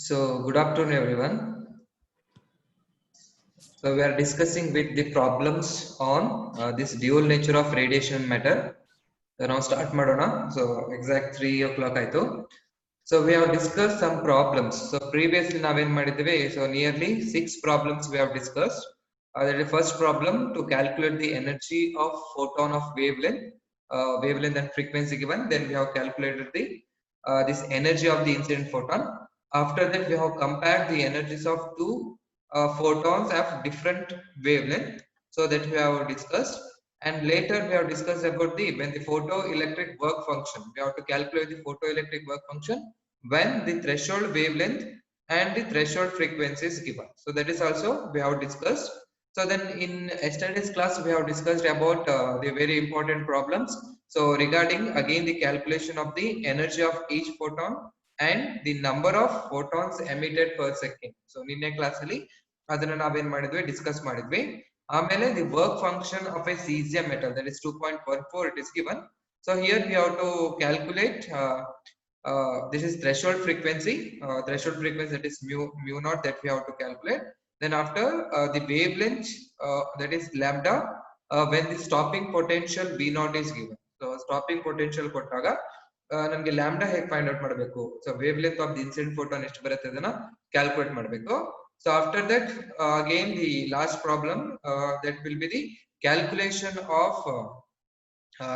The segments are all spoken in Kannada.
So, good afternoon, everyone. So, we are discussing with the problems on this dual nature of radiation matter. So, now start madona. So, exact 3 o'clock aito. So, we have discussed some problems. So, previously, so nearly 6 problems we have discussed. The first problem to calculate the energy of photon of wavelength, wavelength and frequency given. Then we have calculated the this energy of the incident photon. After that, we have compared the energies of two photons of different wavelength. So that we have discussed. And later we have discussed about the when the photoelectric work function. We have to calculate the photoelectric work function when the threshold wavelength and the threshold frequency is given. So that is also we have discussed. So then in yesterday's class we have discussed about the very important problems. So regarding again the calculation of the energy of each photon and the number of photons emitted per second. So ನಿನ್ನೆ ಕ್ಲಾಸ್ ಅಲ್ಲಿ ಅದನ್ನ ನಾವೇನ್ ಮಾಡಿದ್ವಿ ಡಿಸ್ಕಸ್ ಮಾಡಿದ್ವಿ. ಆಮೇಲೆ the work function of a cesium metal, that is 2.14, it is given. So here we have to calculate this is threshold frequency that is mu naught that we have to calculate. Then after the wavelength that is lambda when the stopping potential V naught is given. So stopping potential ಕೊಟ್ಟಾಗ ನಮಗೆ ಲ್ಯಾಂಬ್ಡಾ ಹೇಗೆ ಫೈಂಡ್ ಔಟ್ ಮಾಡಬೇಕು. So wave length of the incident photon ಎಷ್ಟು ಬರುತ್ತೆ ಅದನ್ನ ಕ್ಯಾಲ್ಕುಲೇಟ್ ಮಾಡಬೇಕು. So after that again the last problem that will be the calculation of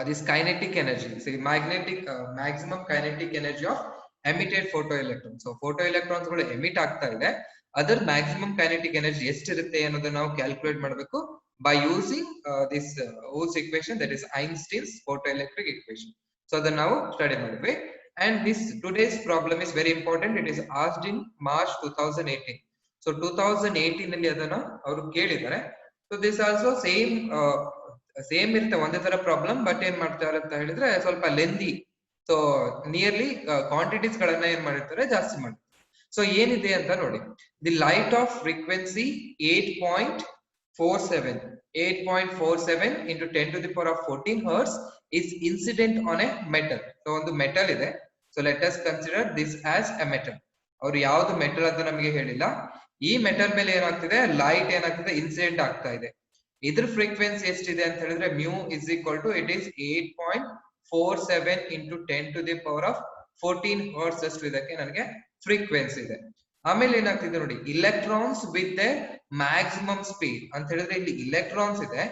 this kinetic energy, say magnetic maximum kinetic energy of emitted photoelectrons. So photoelectrons ಗಳು emit ಆಗ್ತಾ ಇದೆ, ಅದರ maximum kinetic energy ಎಷ್ಟಿರುತ್ತೆ ಅನ್ನೋದನ್ನ ನಾವು ಕ್ಯಾಲ್ಕುಲೇಟ್ ಮಾಡಬೇಕು by using this Ohm's equation, that is Einstein's photoelectric equation. So ಅದನ್ನ ನಾವು ಸ್ಟಡಿ ಮಾಡಿದ್ವಿ. And this today's problem is very important. It is asked in March 2018. So 2018 ನಲ್ಲಿ ಅದನ್ನ ಅವರು ಕೇಳಿದ್ದಾರೆ. So this also ಸೇಮ್ ಇರುತ್ತೆ ಒಂದೇ ತರ ಪ್ರಾಬ್ಲಮ್, ಬಟ್ ಏನ್ ಮಾಡ್ತಾರೆ ಅಂತ ಹೇಳಿದ್ರೆ ಸ್ವಲ್ಪ ಲೆಂದಿ. ಸೊ ನಿಯರ್ಲಿ ಕ್ವಾಂಟಿಟೀಸ್ ಗಳನ್ನ ಏನ್ ಮಾಡಿರ್ತಾರೆ ಜಾಸ್ತಿ ಮಾಡ್ತಾರೆ. ಸೊ ಏನಿದೆ ಅಂತ ನೋಡಿ, the light off frequency 8.47 into 10 to the power of 14 hertz is incident on a metal. So ಒಂದು ಮೆಟಲ್ ಇದೆ. So let us consider this as A metal. ಅವ್ರು ಯಾವ್ದು ಮೆಟಲ್ ಅಂತ ನಮಗೆ ಹೇಳಿಲ್ಲ. ಈ ಮೆಟಲ್ ಮೇಲೆ ಏನಾಗ್ತಿದೆ, ಲೈಟ್ ಏನಾಗ್ತಿದೆ, ಇನ್ಸಿಡೆಂಟ್ ಆಗ್ತಾ ಇದೆ. ಇದ್ರ ಫ್ರೀಕ್ವೆನ್ಸಿ ಎಷ್ಟಿದೆ ಅಂತ ಹೇಳಿದ್ರೆ mu is equal to it is 8.47 into 10 to the power of 14 hertz ಅಷ್ಟು ಇದಕ್ಕೆ ನನಗೆ ಫ್ರೀಕ್ವೆನ್ಸಿ ಇದೆ. ಆಮೇಲೆ ಏನಾಗ್ತಿದೆ ನೋಡಿ, electrons with the maximum speed ಅಂತ ಹೇಳಿದ್ರೆ ಇಲ್ಲಿ ಇಲೆಕ್ಟ್ರಾನ್ಸ್ ಇದೆ.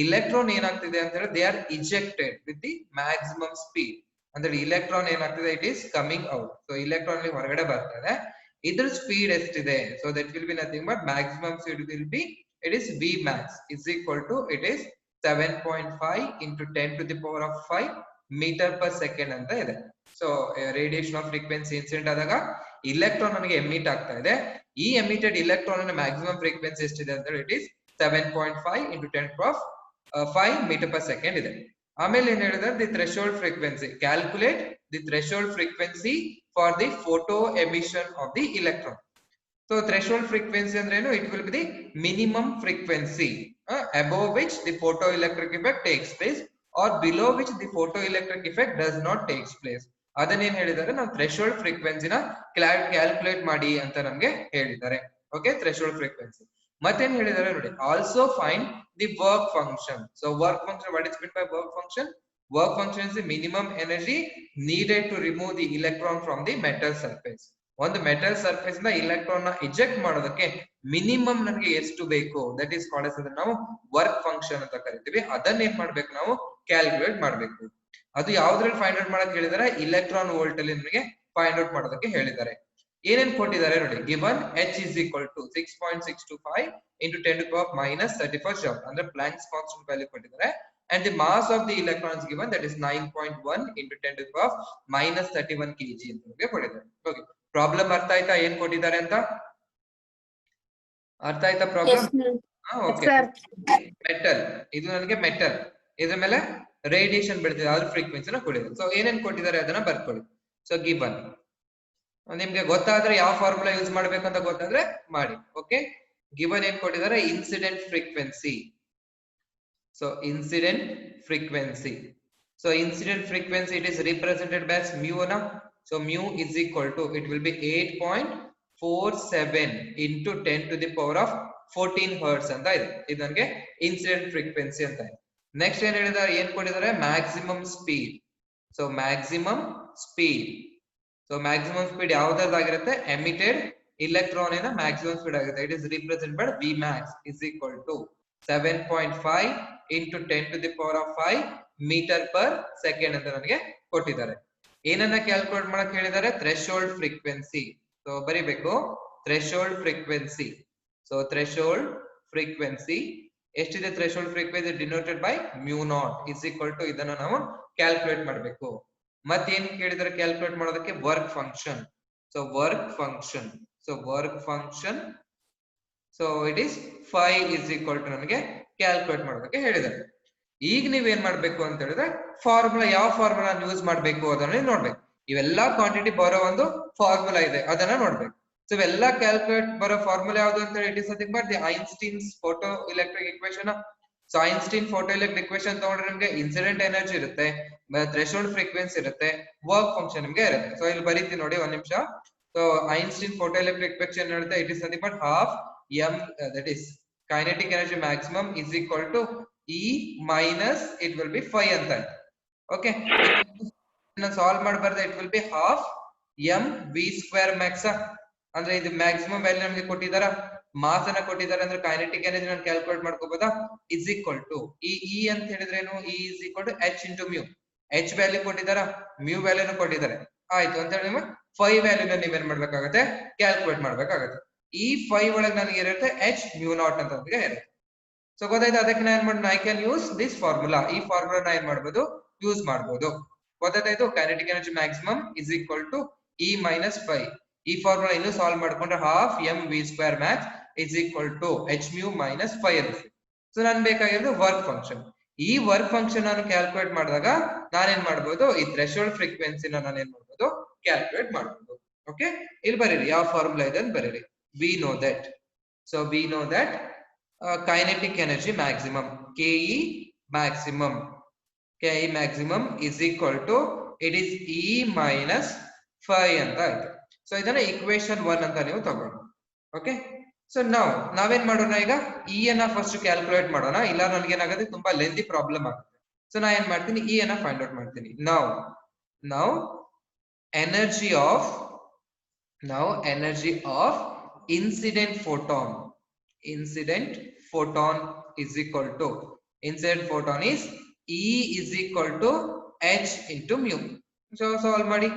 ಇಲೆಕ್ಟ್ರಾನ್ ಏನಾಗ್ತಿದೆ ಅಂತ ಹೇಳಿದ್ರೆ they are ejected with the maximum speed. ಅಂದ್ರೆ ಇಲೆಕ್ಟ್ರಾನ್ ಏನಾಗ್ತಿದೆ, it is coming out. So electron ಹೊರಗಡೆ ಬರ್ತಾರೆ. ಇದ್ರ ಸ್ಪೀಡ್ ಎಷ್ಟಿದೆ, so that will be nothing but maximum speed will be it is V max is equal to it is 7.5 into 10 to the power of 5 meter per second ಅಂತ ಇದೆ. So radiation off frequency incident ಆದಾಗ ಇಲೆಕ್ಟ್ರಾನ್ ನನಗೆ ಎಮಿಟ್ ಆಗ್ತಾ ಇದೆ. ಈ ಎಮಿಟೆಡ್ ಇಲೆಕ್ಟ್ರಾನ್ ನ ಮ್ಯಾಕ್ಸಿಮಮ್ ಫ್ರೀಕ್ವೆನ್ಸಿ ಎಷ್ಟಿದೆ ಅಂತ it is 7.5 into 10 to the power of 5 meter per second ಇದೆ. ಆಮೇಲೆ ಏನ್ ಹೇಳಿದ್ರೆ the threshold frequency, calculate the threshold frequency for the photo emission of the electron. So threshold frequency ಅಂದ್ರೆ ಏನು, it will be the minimum frequency above which the photoelectric effect takes place or below which the photoelectric effect does not takes place. ಅದನ್ನೇನ್ ಹೇಳಿದ್ದಾರೆ, ನಾವು ಥ್ರೆಶೋಲ್ಡ್ ಫ್ರೀಕ್ವೆನ್ಸಿನ ಕ್ಯಾಲ್ಕುಲೇಟ್ ಮಾಡಿ ಅಂತ ನಮ್ಗೆ ಹೇಳಿದ್ದಾರೆ. Okay, threshold frequency. ಮತ್ತೇನ್ ಹೇಳಿದ್ದಾರೆ ನೋಡಿ, also find the work function. So work function, what is mean by work function? Work function is the minimum energy needed to remove the electron from the metal surface. ಒಂದು ಮೆಟಲ್ ಸರ್ಫೇಸ್ ಇಂದ ಇಲೆಕ್ಟ್ರಾನ್ ನ ಇಜೆಕ್ಟ್ ಮಾಡೋದಕ್ಕೆ ಮಿನಿಮಮ್ ನನಗೆ ಎಷ್ಟು ಬೇಕು, ದಟ್ ಈಸ್ ಕಾಲ್ಡ್ as ನಾವು ವರ್ಕ್ ಫಂಕ್ಷನ್ ಅಂತ ಕರಿತೀವಿ. ಅದನ್ನ ಏನ್ ಮಾಡ್ಬೇಕು, ನಾವು ಕ್ಯಾಲ್ಕುಲೇಟ್ ಮಾಡ್ಬೇಕು. ಅದು ಯಾವ್ದ್ರಲ್ಲಿ ಫೈಂಡ್ ಔಟ್ ಮಾಡಕ್ ಹೇಳಿದಾರೆ, ಇಲೆಕ್ಟ್ರಾನ್ ವೋಲ್ಟ್ ಅಲ್ಲಿ ನಮಗೆ ಫೈಂಡ್ ಔಟ್ ಮಾಡೋದಕ್ಕೆ ಹೇಳಿದ್ದಾರೆ. ಏನೇನ್ ಕೊಟ್ಟಿದ್ದಾರೆ ನೋಡಿ, given H is equal to 6.625 into 10 to the power minus 31 joule ಅಂದ್ರೆ ಪ್ಲಾಂಕ್ಸ್ ಕಾನ್ಸ್ಟೆಂಟ್ ವ್ಯಾಲ್ಯೂ ಕೊಟ್ಟಿದ್ದಾರೆ. And the mass of the electron is given, that is 9.1 into 10 to the power minus 31 kg ಅಂತ ಕೊಟ್ಟಿದ್ದಾರೆ. ಓಕೆ, ಪ್ರಾಬ್ಲಮ್ ಅರ್ಥ ಆಯ್ತಾ ಏನ್ ಕೊಟ್ಟಿದ್ದಾರೆ ಅಂತ? ಅರ್ಥ ಆಯ್ತಾ ಪ್ರಾಬ್ಲಮ್? ಓಕೆ, ಮೆಟಲ್ ಇದು ನನಗೆ ಮೆಟಲ್, ಇದ್ರ ಮೇಲೆ ರೇಡಿಯೇಷನ್ ಬೀಳ್ತಿದೆ, ಅದ್ರ ಫ್ರೀಕ್ವೆನ್ಸಿನ ಕೊಟ್ಟಿದ್ದಾರೆ. ಸೊ ಏನೇನ್ ಕೊಟ್ಟಿದ್ದಾರೆ ಅದನ್ನ ಬರ್ಕೊಳ್ಳಿ. ಸೊ ಗಿವನ್ ನಿಮ್ಗೆ ಗೊತ್ತಾದ್ರೆ ಯಾವ ಫಾರ್ಮುಲಾ ಯೂಸ್ ಮಾಡ್ಬೇಕಂತ ಗೊತ್ತಾದ್ರೆ ಮಾಡಿ. ಓಕೆ, ಗಿವನ್ ಏನ್ ಕೊಟ್ಟಿದ್ದಾರೆ, incident frequency. So incident frequency. So incident frequency, it is represented by mu na. So mu is equal to, it will be 0.47 into 10 to the power of 14 hertz ಅಂತ ಇದೆ. ಇದು ನನಗೆ ಇನ್ಸಿಡೆಂಟ್ ಫ್ರೀಕ್ವೆನ್ಸಿ ಅಂತ ಇದೆ. ನೆಕ್ಸ್ಟ್ ಏನ್ ಹೇಳಿದಾರೆ, ಏನ್ ಕೊಟ್ಟಿದ್ದಾರೆ, maximum speed. So maximum speed, so maximum speed ಯಾವ್ದಾಗಿರುತ್ತೆ, ಎಮಿಟೆಡ್ electron maximum speed ಆಗುತ್ತೆ. It is represented by Vmax is equal to 7.5 into 10 to the power of 5 meter per second ಅಂತ ನನಗೆ ಕೊಟ್ಟಿದ್ದಾರೆ. ಏನನ್ನ ಕ್ಯಾಲ್ಕುಲೇಟ್ ಮಾಡಕ್ ಹೇಳಿದ್ದಾರೆ, ಥ್ರೆಶೋಲ್ಡ್ ಫ್ರೀಕ್ವೆನ್ಸಿ. ಸೊ ಬರಿಬೇಕು threshold frequency. So threshold frequency ಎಷ್ಟಿದೆ, threshold frequency denoted by mu naught is equal to ಇದನ್ನ ನಾವು ಕ್ಯಾಲ್ಕುಲೇಟ್ ಮಾಡಬೇಕು. ಮತ್ತೇನ್ ಕೇಳಿದ್ರೆ ಕ್ಯಾಲ್ಕುಲೇಟ್ ಮಾಡೋದಕ್ಕೆ work function. So work function, so work function, so it is 5 is equal to ನಮಗೆ ಕ್ಯಾಲ್ಕುಲೇಟ್ ಮಾಡೋದಕ್ಕೆ ಹೇಳಿದ್ದಾರೆ. ಈಗ ನೀವೇನ್ ಮಾಡ್ಬೇಕು ಅಂತ ಹೇಳಿದ್ರೆ ಫಾರ್ಮುಲಾ, ಯಾವ ಫಾರ್ಮುಲಾ ಯೂಸ್ ಮಾಡ್ಬೇಕು ಅದನ್ನ ನೋಡ್ಬೇಕು. ಇವೆಲ್ಲಾ ಕ್ವಾಂಟಿಟಿ ಬರೋ ಒಂದು ಫಾರ್ಮುಲಾ ಇದೆ, ಅದನ್ನ ನೋಡ್ಬೇಕು. ಸೊ ಇವೆಲ್ಲ ಕ್ಯಾಲ್ಕುಲೇಟ್ ಬರೋ ಫಾರ್ಮುಲಾ ಯಾವುದು ಅಂತ ಹೇಳಿ, it is nothing but the Einstein's photo electric equation. So Einstein photo electric equation ತಗೊಂಡ್ರೆ ನಿಮ್ಗೆ ಇನ್ಸಿಡೆಂಟ್ ಎನರ್ಜಿ ಇರುತ್ತೆ, ಥ್ರೆಶೋಲ್ಡ್ ಫ್ರೀಕ್ವೆನ್ಸಿ ಇರುತ್ತೆ, ವರ್ಕ್ ಫಂಕ್ಷನ್ ನಿಮ್ಗೆ ಇರುತ್ತೆ. ಸೊ ಇಲ್ಲಿ ಬರೀತೀನಿ ನೋಡಿ, ಒಂದ್ ನಿಮಿಷ. So Einstein photoelectric equation ಹೇಳುತ್ತೆ, it is nothing but half m, that is kinetic energy maximum is equal to E minus it will be 5 ಅಂತ. Okay, ಇದನ್ನ ಸಾಲ್ವ್ ಮಾಡಬಾರ್ದು, it will be half m v square max. ಅಂದ್ರೆ ಇದು ಮ್ಯಾಕ್ಸಿಮಮ್ ವ್ಯಾಲ್ಯೂ ನಮಗೆ ಕೊಟ್ಟಿದಾರ, ಮಾಸ್ ಅನ್ನ ಕೊಟ್ಟಿದ್ದಾರೆ, ಅಂದ್ರೆ ಕೈನೆಟಿಕ್ ಎನರ್ಜಿ ನಾನು ಕ್ಯಾಲ್ಕುಲೇಟ್ ಮಾಡ್ಕೋಬಹುದಾ, is equal to E ಅಂತ ಹೇಳಿದ್ರೇನು, E is equal to h into mu. h value ಕೊಟ್ಟಿದಾರ, mu ವ್ಯಾಲ್ಯೂನು ಕೊಟ್ಟಿದ್ದಾರೆ, ಆಯ್ತು ಅಂತ ಹೇಳಿ ನಿಮ್ಮ 5 ವ್ಯಾಲ್ಯೂನ ನೀವೇನ್ ಮಾಡ್ಬೇಕಾಗತ್ತೆ, ಕ್ಯಾಲ್ಕುಲೇಟ್ ಮಾಡ್ಬೇಕಾಗತ್ತೆ. ಈ 5 ಒಳಗೆ ನನಗೆ ಇರುತ್ತೆ h mu naught ಅಂತ ಇರುತ್ತೆ. ಸೊ ಗೊತ್ತಾಯ್ತು, ಅದಕ್ಕೆ ನಾನು ಏನ್ ಮಾಡೋಣ, I can use this formula. ಈ ಫಾರ್ಮುಲಾ ಏನ್ ಮಾಡ್ಬೋದು, ಯೂಸ್ ಮಾಡ್ಬೋದು. ಗೊತ್ತಾಯ್ತು, kinetic energy maximum is equal to E minus 5. ಈ ಫಾರ್ಮುಲಾ ಇನ್ನು ಸಾಲ್ವ್ ಮಾಡ್ಕೊಂಡ್ರೆ half m v square max is equal to h mu minus 5 ಇರುತ್ತೆ. ಸೊ ನನ್ ಬೇಕಾಗಿರೋದು ವರ್ಕ್ ಫಂಕ್ಷನ್. ಈ ವರ್ಕ್ ಫಂಕ್ಷನ್ ನಾನು ಕ್ಯಾಲ್ಕುಲೇಟ್ ಮಾಡಿದಾಗ ನಾನೇನ್ ಮಾಡ್ಬೋದು, ಈ ಥ್ರೆಶೋಲ್ಡ್ ಫ್ರೀಕ್ವೆನ್ಸಿನ ನಾನು ಏನ್ ಮಾಡ್ಬೋದು, ಕ್ಯಾಲ್ಕುಲೇಟ್ ಮಾಡ್ಬೋದು. ಓಕೆ, ಇಲ್ಲಿ ಬರೀರಿ ಯಾವ ಫಾರ್ಮುಲಾ ಇದೆ ಅಂತ ಬರೀರಿ. V know that, so we know that kinetic energy maximum ke maximum, ke maximum is equal to it is E minus 5 ಅಂತ ಆಯ್ತು. ಸೊ ಇದನ್ನ ಇಕ್ವೇಶನ್ 1 ಅಂತ ನೀವು ತಗೊಳ್ಳಿ. ಓಕೆ, ಸೊ ನಾವೇನ್ ಮಾಡೋಣ, ಈಗ ಇ ಅನ್ನ ಫಸ್ಟ್ ಕ್ಯಾಲ್ಕುಲೇಟ್ ಮಾಡೋಣ, ಇಲ್ಲ ನನಗೆ ಏನಾಗುತ್ತೆ, ತುಂಬಾ ಲೆಂದಿ ಪ್ರಾಬ್ಲಮ್ ಆಗುತ್ತೆ. ಸೊ ನಾ ಏನ್ ಮಾಡ್ತೀನಿ, ಇ ಅನ್ನ ಫೈಂಡ್ ಔಟ್ ಮಾಡ್ತೀನಿ. ನಾವು energy of incident photon is equal to, incident photon is E is equal to h into mu. So solve ಮಾಡಿ,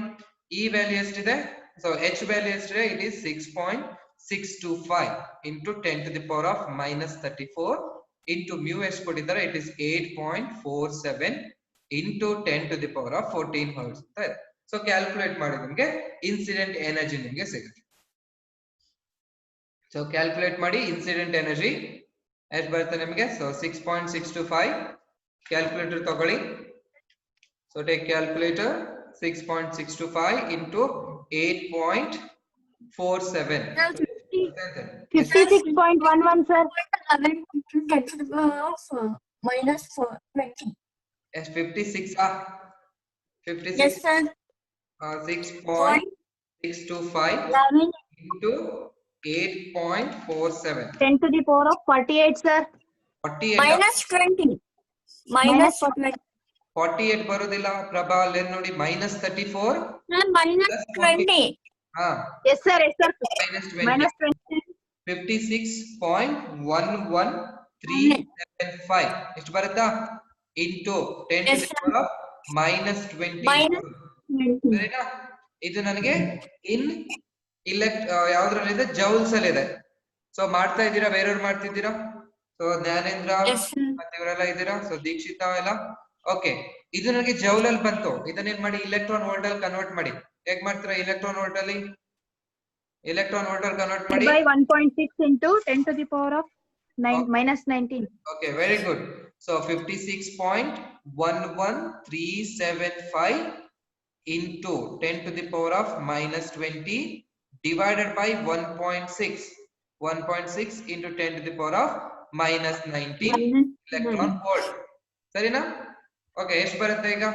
E value ಎಷ್ಟಿದೆ, so h value ಎಷ್ಟಿದೆ, it is 6.625 into 10 to the power of minus 34 into mu ಎಷ್ಟು ಕೊಟ್ಟಿದ್ದಾರೆ, it is 8.47 into 10 to the power of 14 hertz ಅಂತ ಇದೆ. ಸೊ ಕ್ಯಾಲ್ಕುಲೇಟ್ ಮಾಡಿ ನಿಮಗೆ ಇನ್ಸಿಡೆಂಟ್ ಎನರ್ಜಿ ನಿಮಗೆ ಸಿಗುತ್ತೆ. ಸೊ ಕ್ಯಾಲ್ಕುಲೇಟ್ ಮಾಡಿ ಇನ್ಸಿಡೆಂಟ್ ಎನರ್ಜಿ ಎಷ್ಟು ಬರುತ್ತೆ ನಿಮಗೆ. ಸೊ 6.625 ಕ್ಯಾಲ್ಕುಲೇಟರ್ ತಗೊಳ್ಳಿ. So take calculator, 6.625 into 8.47 56.11 sir. minus 20. Yes, 56 56. Yes sir. 6.625 into 8.47. 10 to the power of 48 sir. 48 minus 20. minus 20. 48 ಬರೋದಿಲ್ಲ ಪ್ರಭಾ, ಅಲ್ಲಿ ನೋಡಿ minus 34 minus 20. yes sir, minus 20. 56.11375 ಎಷ್ಟು ಬರುತ್ತಾ, into 10 to the power of minus 20. ಸರಿನಾ, ಇದು ನನಗೆ ಇನ್ ಯಾವ್ದ್ರಲ್ಲಿದೆ, ಜೌಲ್ಸ್ ಅಲ್ಲಿ ಇದೆ. ಸೊ ಮಾಡ್ತಾ ಇದ್ದೀರಾ, ಬೇರೆಯವ್ರು ಮಾಡ್ತಿದ್ದೀರಾ, ಸೊ ಜ್ಞಾನೇಂದ್ರ ಮತ್ತೆ ಇವರೆಲ್ಲ ಇದ್ದೀರಾ, ಸೊ ದೀಕ್ಷಿತಾ ಎಲ್ಲ. ಓಕೆ, ಇದು ನನಗೆ ಜೌಲ್ ಅಲ್ಲಿ ಬಂತು, ಇದನ್ನೇನ್ ಮಾಡಿ ಇಲೆಕ್ಟ್ರಾನ್ ವೋಲ್ಟ್ ಅಲ್ಲಿ ಕನ್ವರ್ಟ್ ಮಾಡಿ. ಹೇಗ್ ಮಾಡ್ತೀರಾ, ಇಲೆಕ್ಟ್ರಾನ್ ವೋಲ್ಟ್ ಅಲ್ಲಿ ಕನ್ವರ್ಟ್ ಮಾಡಿ 1.6 into 10 to the power of minus 19. Okay, very good. So 56.11375 into 10 to the power of minus 20 divided by 1.6 into 10 to the power of minus 19 electron volt. ಸರಿನಾ? ಓಕೆ, ಎಷ್ಟು ಬರುತ್ತೆ ಈಗ,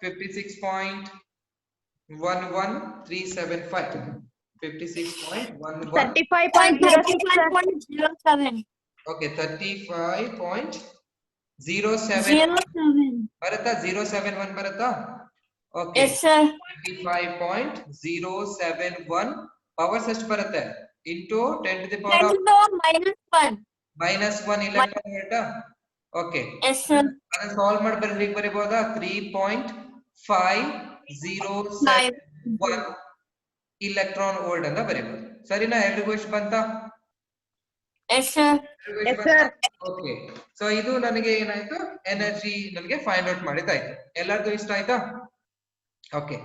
56.11375 56.11. 35.07. Okay, 35.07 ಬರುತ್ತಾ 071 ಬರುತ್ತಾ? Okay, Yes, sir. 35.071 ಪವರ್ಸ್ ಎಷ್ಟು ಬರುತ್ತೆ into 10 to the power 10 of to the power -1 electron volt. Okay, yes, sir. ಅದನ್ನ ಸಾಲ್ವ್ ಮಾಡಿ ಹೇಗೆ ಬರೀಬಹುದಾ? 3.507 ಇಲೆಕ್ಟ್ರಾನ್ ವೋಲ್ಟ್ ಅಂತ ಬರೀಬಹುದು. ಸರಿನಾ? ಎಲ್ರಿಗೂ ಇಷ್ಟ ಬಂತ? Yes, sir. Yes, sir. Okay, so ಇದು ನನಗೆ ಏನಾಯ್ತು, ಎನರ್ಜಿ ನನಗೆ ಫೈಂಡ್ ಔಟ್ ಮಾಡಿದ್ದಾಯ್ತು. ಎಲ್ಲರಿಗೂ ಇಷ್ಟ ಆಯ್ತಾ? ಓಕೆ,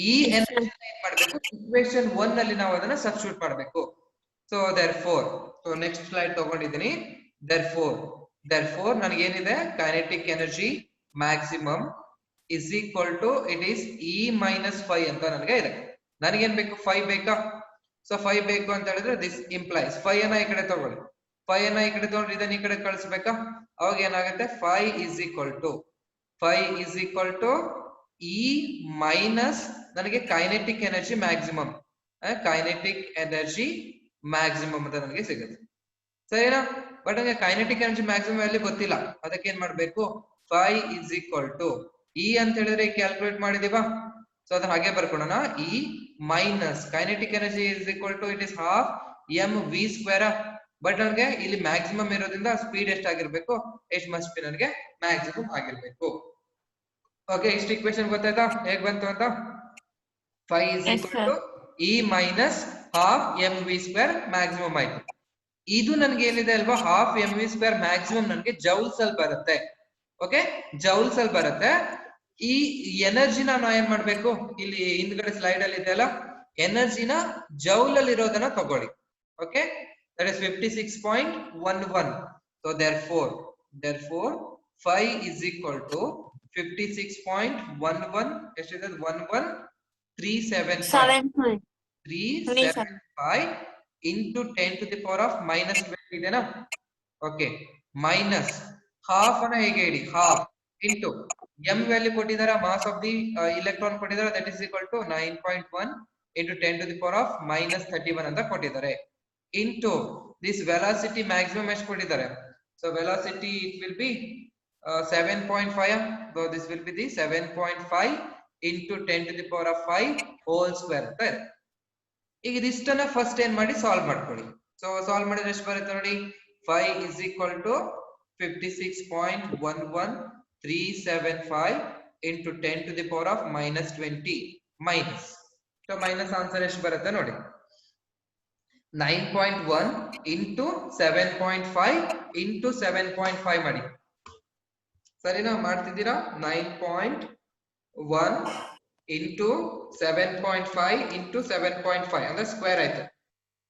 ಈ ಎನರ್ಜಿ ಏನ್ ಮಾಡ್ಬೇಕು, ಇಕ್ವೇಶನ್ 1 ಅಲ್ಲಿ ನಾವು ಅದನ್ನ ಸಬ್ಸ್ಟಿಟ್ಯೂಟ್ ಮಾಡಬೇಕು. So therefore, so next slide ತಗೊಂಡಿದ್ದೀನಿ. therefore ನನಗೆ ಏನಿದೆ, kinetic energy maximum is equal to it is E minus 5 ಅಂತ ನನಗೆ ಇದೆ. ನನಗೇನ್ ಬೇಕು? 5 ಬೇಕಾ? ಸೊ 5 ಬೇಕು ಅಂತ ಹೇಳಿದ್ರೆ ದಿಸ್ ಇಂಪ್ಲೈಸ್ 5 ಅನ್ನ ಈ ಕಡೆ ತಗೊಳ್ಳಿ. 5 ಅನ್ನ ಈ ಕಡೆ ತಗೊಂಡ್ರೆ ಇದನ್ನ ಈ ಕಡೆ ಕಳಿಸ್ಬೇಕಾ? ಅವಾಗ ಏನಾಗುತ್ತೆ, 5 is equal to E minus ನನಗೆ ಕೈನೆಟಿಕ್ ಎನರ್ಜಿ ಮ್ಯಾಕ್ಸಿಮಮ್ ಅಂತ ನನಗೆ ಸಿಗುತ್ತೆ. ಸರಿನಾ? ಬಟ್ ನನಗೆ ಕೈನೆಟಿಕ್ ಎನರ್ಜಿ ಮ್ಯಾಕ್ಸಿಮಮ್ ವ್ಯಾಲ್ಯೂ ಗೊತ್ತಿಲ್ಲ. ಅದಕ್ಕೆ ಏನ್ ಮಾಡ್ಬೇಕು, 5 is equal to E ಅಂತ ಹೇಳಿದ್ರೆ ಕ್ಯಾಲ್ಕುಲೇಟ್ ಮಾಡಿದೀವಾ? ಸೊ ಅದನ್ನ ಹಾಗೆ ಬರ್ಕೊಳ್ಳೋಣ. E minus kinetic energy is equal to it is half mv square. But ನನಗೆ ಇಲ್ಲಿ ಮ್ಯಾಕ್ಸಿಮಮ್ ಇರೋದ್ರಿಂದ ಸ್ಪೀಡ್ ಎಷ್ಟಾಗಿರ್ಬೇಕು, ಎಷ್ಟು ಮಸ್ಟ್ ಬಿ ನನಗೆ ಮ್ಯಾಕ್ಸಿಮಮ್ ಆಗಿರ್ಬೇಕು. ಓಕೆ, ಇಷ್ಟು ಇಕ್ವೇಶನ್ ಗೊತ್ತಾಯ್ತಾ ಹೇಗ್ ಬಂತು ಅಂತ? 5 is equal to E minus half mv square maximum ಆಯ್ತು. ಇದು ನನಗೆ ಏನಿದೆ ಅಲ್ವಾ, half mv square ಮ್ಯಾಕ್ಸಿಮಮ್ ನನಗೆ ಜೌಲ್ಸ್ ಅಲ್ಲಿ ಬರುತ್ತೆ. ಓಕೆ, ಜೌಲ್ಸ್ ಅಲ್ಲಿ ಬರುತ್ತೆ. ಈ ಎನರ್ಜಿನ ನಾ ಏನ್ ಮಾಡ್ಬೇಕು, ಇಲ್ಲಿ ಹಿಂದ್ಗಡೆ ಸ್ಲೈಡ್ ಅಲ್ಲಿ ಇದೆ ಅಲ್ಲ, ಎನರ್ಜಿನ ಜೌಲ್ ಅಲ್ಲಿ ಇರೋದನ್ನ ತಗೊಳ್ಳಿ. Okay, that is 56.11. so therefore 5 is equal to 56.11 ಎಷ್ಟಿದೆ? 11375 into 10 to the power of minus 20 ಇದೆನಾ? ಓಕೆ, ಮೈನಸ್ ಹಾಫ್ ಅನ್ನ ಹೇಗೆ ಇಡಿ, ಹಾಫ್ ಇಂಟು m ವ್ಯಾಲ್ಯೂ ಕೊಟ್ಟಿದ್ದಾರೆ, ಮಾಸ್ ಆಫ್ ದಿ ಇಲೆಕ್ಟ್ರಾನ್ ಕೊಟ್ಟಿದ್ದಾರೆ, that is equal to 9.1 into 10 to the power of minus 31 ಅಂತ ಕೊಟ್ಟಿದ್ದಾರೆ. into this velocity maximum ಎಷ್ಟು ಕೊಟ್ಟಿದ್ದಾರೆ? so velocity it will be 7.5. so this will be the 7.5 into 10 to the power of 5 whole square ಅಂತ ಇದೆ. ಈಗ ಇದಿಷ್ಟನ್ನ ಫಸ್ಟ್ ಏನ್ ಮಾಡಿ ಸಾಲ್ವ್ ಮಾಡ್ಕೊಳ್ಳಿ. ಸೊ ಸಾಲ್ವ್ ಮಾಡಿದ್ರೆ ಎಷ್ಟು ಬರುತ್ತೆ ನೋಡಿ, 5 is equal to 56.11375 into 10 to the power of minus 20 minus. so minus answer ಎಷ್ಟು ಬರುತ್ತೆ ನೋಡಿ, 9.1 into 7.5 into 7.5 ಮಾಡಿ. ಸರಿನಾ? ಮಾಡ್ತಿದ್ದೀರಾ? 9.1 into 7.5 into 7.5 ಅಂದ್ರೆ ಸ್ಕ್ವೇರ್ ಆಯ್ತು.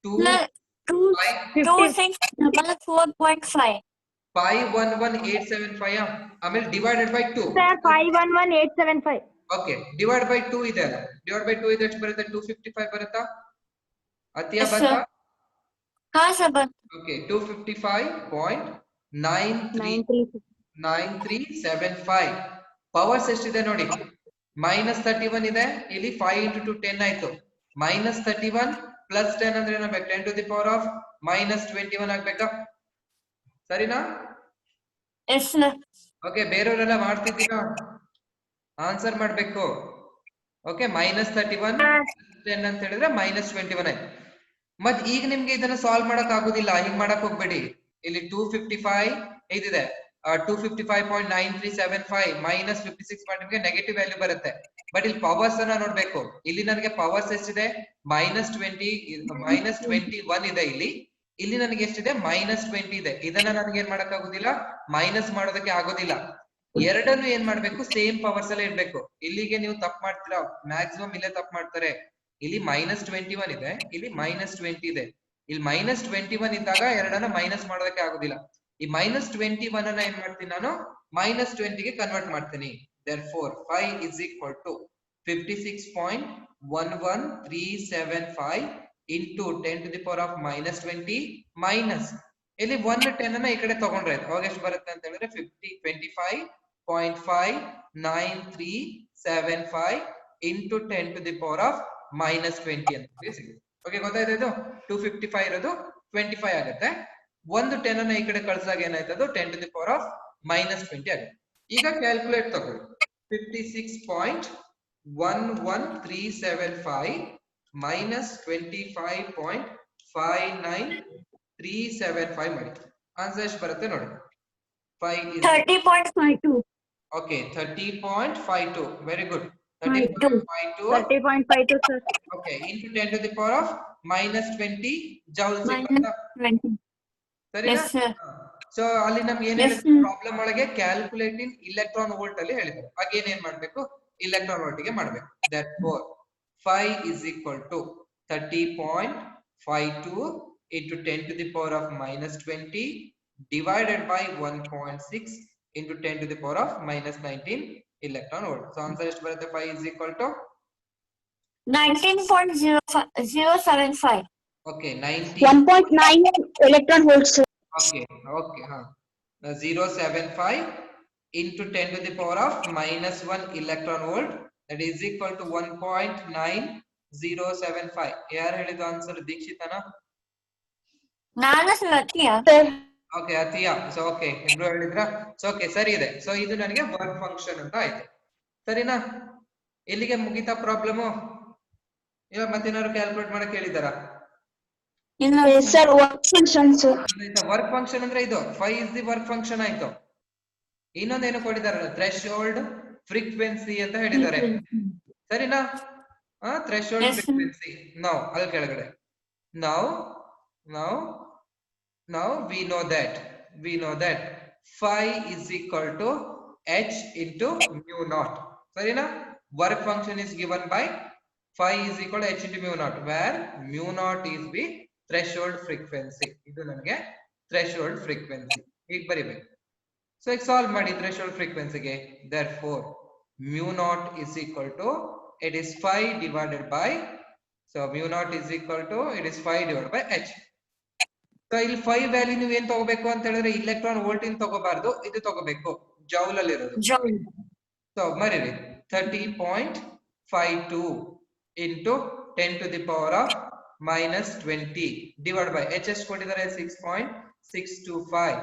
26.4.5 511,875. ಆಮೇಲೆ divided by 2. Sir, 511,875. Okay, divide by 2 ಇದೆ ಅಲ್ಲ, ಡಿವೈಡ್ ಬೈ 2 ಇದೆ ಎಷ್ಟು ಬರುತ್ತೆ? 255 ಬರುತ್ತಾ? ಅತಿಯಾ ಬಂತಾ? ಹಾ ಸರ್ ಬಂತು. ಓಕೆ, 255.9375 ಪವರ್ಸ್ ಎಷ್ಟಿದೆ ನೋಡಿ, -31 ಇದೆ, ಇಲ್ಲಿ 5 into 2 10 ಆಯ್ತು. -31 plus 10 ಅಂದ್ರೆ ಏನಾಗಬೇಕು? 10 to the power of -21 ಆಗ್ಬೇಕಾ? ಸರಿನಾ? Yes sir. ಓಕೆ, ಬೇರೆಯವರೆಲ್ಲ ಮಾಡ್ತಿದ್ದೀರಾ? ಆನ್ಸರ್ ಮಾಡ್ಬೇಕು. ಓಕೆ, -31 10 ಅಂತ ಹೇಳಿದ್ರೆ -21 ಆಯ್ತು. ಮತ್ ಈಗ ನಿಮ್ಗೆ ಇದನ್ನ ಸಾಲ್ವ್ ಮಾಡಕ್ ಆಗುದಿಲ್ಲ, ಹಿಂಗ್ ಮಾಡಕ್ ಹೋಗ್ಬೇಡಿ. ಇಲ್ಲಿ 255 ಇದಿದೆ, 255.9375 minus 56 ಮಾಡಿ ನಿಮ್ಗೆ ನೆಗೆಟಿವ್ ವ್ಯಾಲ್ಯೂ ಬರುತ್ತೆ. ಬಟ್ ಇಲ್ಲಿ ಪವರ್ಸ್ ಅನ್ನ ನೋಡ್ಬೇಕು. ಇಲ್ಲಿ ನನಗೆ ಪವರ್ಸ್ ಎಷ್ಟಿದೆ? -21 ಇದೆ ಇಲ್ಲಿ ನನಗೆ ಎಷ್ಟಿದೆ? -20 ಇದೆ. ಇದನ್ನ ನನಗೆ ಏನ್ ಮಾಡಕ್ ಆಗುದಿಲ್ಲ, ಮೈನಸ್ ಮಾಡೋದಕ್ಕೆ ಆಗೋದಿಲ್ಲ. ಎರಡನ್ನು ಏನ್ ಮಾಡ್ಬೇಕು? ಸೇಮ್ ಪವರ್ಸ್ ಅಲ್ಲೇ ಇಡ್ಬೇಕು. ಇಲ್ಲಿಗೆ ನೀವು ತಪ್ಪು ಮಾಡ್ತೀರಾ, ಮ್ಯಾಕ್ಸಿಮಮ್ ಇಲ್ಲೇ ತಪ್ಪು ಮಾಡ್ತಾರೆ. ಇಲ್ಲಿ -21 ಇದೆ, ಇಲ್ಲಿ -20 ಇದೆ. ಇಲ್ಲಿ -21 ಇದ್ದಾಗ ಎರಡನ್ನ ಮೈನಸ್ ಮಾಡೋದಕ್ಕೆ ಆಗುದಿಲ್ಲ. ಈ -21 ಅನ್ನ ಏನ್ ಮಾಡ್ತೀನಿ ನಾನು? -20 ಗೆ ಕನ್ವರ್ಟ್ ಮಾಡ್ತೀನಿ. therefore 5 is equal to 56.11375 into 10 to the power of -20 minus ಇಲ್ಲಿ 10 ಅನ್ನ ಈ ಕಡೆ ತಗೊಂಡ್ರೆ ಅವಾಗ ಎಷ್ಟು ಬರುತ್ತೆ ಅಂತ ಹೇಳಿದ್ರೆ 25.59375 into 10 to the power of -20 ಅಂತ ಸಿಗುತ್ತೆ. ಓಕೆ ಗೊತ್ತಾಯ್ತು ಇದು 255 ಇರೋದು 25 ಆಗುತ್ತೆ. ಒಂದು 10 ಅನ್ನ ಈ ಕಡೆ ಕಳ್ಸಿದಾಗ ಏನಾಯ್ತದು 10 to the power of -20 ಆಗುತ್ತೆ. ಈಗ ಕ್ಯಾಲ್ಕುಲೇಟ್ ತಗೊಳ್ಳಿ 56.11375 minus 25.59375 ಮಾಡಿ. ಆನ್ಸರ್ ಎಷ್ಟು ಬರುತ್ತೆ ನೋಡಿ. 5 is 30.52. okay 30.52 very good 52. 30.52 30.52 sir. okay into 10 to the power of -20 joules -20. ಸರಿನಾ? Yes sir. ಸೊ ಅಲ್ಲಿ ನಮ್ಗೆ ಏನ್ Yes, ಹೇಳಿದ್ರು sir. ಪ್ರಾಬ್ಲಮ್ ಒಳಗೆ ಕ್ಯಾಲ್ಕುಲೇಟ್ ಇನ್ ಇಲೆಕ್ಟ್ರಾನ್ ವೋಲ್ಟ್ ಅಲ್ಲಿ ಹೇಳಿದ್ರು. ಅಗೇನ್ ಏನ್ ಮಾಡ್ಬೇಕು ಇಲೆಕ್ಟ್ರಾನ್ ವೋಲ್ಟ್ ಗೆ ಮಾಡ್ಬೇಕು. therefore 5 is equal to 30.52 into 10 to the power of -20 divided by 1.6 into 10 to the power of -19 electron volt. So answer ಎಷ್ಟು ಬರುತ್ತೆ 5 is equal to 19.075. okay 19 1.9 electron volts sir. okay 0.75 into 10 to the power of -1 electron volt that is equal to 1.9075. ಯಾರು ಹೇಳಿದ ಆನ್ಸರ್ ದೀಕ್ಷಿತನಾ? ನಾನು ಸತ್ಯ. ಓಕೆ ಅತಿಯಾ. ಸೊ ಓಕೆ ಇಬ್ರು ಹೇಳಿದ್ರ. ಸೊ ಓಕೆ ಸರಿ ಇದೆ. ಸೊ ಇದು ನನಗೆ ವರ್ಕ್ ಫಂಕ್ಷನ್ ಅಂತ ಆಯ್ತು. ಸರಿನಾ? ಇಲ್ಲಿಗೆ ಮುಗಿತಾ ಪ್ರಾಬ್ಲಮ್? ಇವಾಗ ಮತ್ತೇನಾದ್ರು ಕ್ಯಾಲ್ಕುಲೇಟ್ ಮಾಡಕ್ ಹೇಳಿದಾರಾ? ಇಲ್ಲ sir work function sir. Work function ಅಂದ್ರೆ ಇದು 5 is the ವರ್ಕ್ ಫಂಕ್ಷನ್ ಆಯ್ತು. ಇನ್ನೊಂದೇನು ಕೊಟ್ಟಿದ್ದಾರೆ ಥ್ರೆಶೋಲ್ಡ್ ಫ್ರೀಕ್ವೆನ್ಸಿ ಅಂತ ಹೇಳಿದ್ದಾರೆ. ಸರಿನಾ? Threshold Yes, sir. ಫ್ರೀಕ್ವೆನ್ಸಿ ನಾವು ಅಲ್ಲಿ ಕೆಳಗಡೆ now we know that phi is equal to h into mu naught. ಸರಿನಾ? work function is given by phi is equal to h into mu naught where mu naught is the threshold frequency. ಇದು ನನಗೆ threshold frequency ಹೀಗೆ ಬರಿಬೇಕು. ಸೊ ಈಗ ಸಾಲ್ವ್ ಮಾಡಿ threshold frequency ಗೆ. therefore mu naught is equal to it is phi divided by so mu naught is equal to it is phi divided by h. So ಇಲ್ಲಿ 5 ವ್ಯಾಲ್ಯೂ ನೀವು ಏನ್ ತಗೋಬೇಕು ಅಂತ ಹೇಳಿದ್ರೆ ಇಲೆಕ್ಟ್ರಾನ್ ವೋಲ್ಟ್ ಇನ್ ತಗೋಬಾರ್ದು, ಇದು ತಗೋಬೇಕು ಜೌಲ್ ಅಲ್ಲಿ ಇರೋದು. Joule. ಸೊ ಮರಿರಿ 30.52 into 10 to the power of -20 divided by h ಎಷ್ಟು ಕೊಟ್ಟಿದ್ದಾರೆ 6.625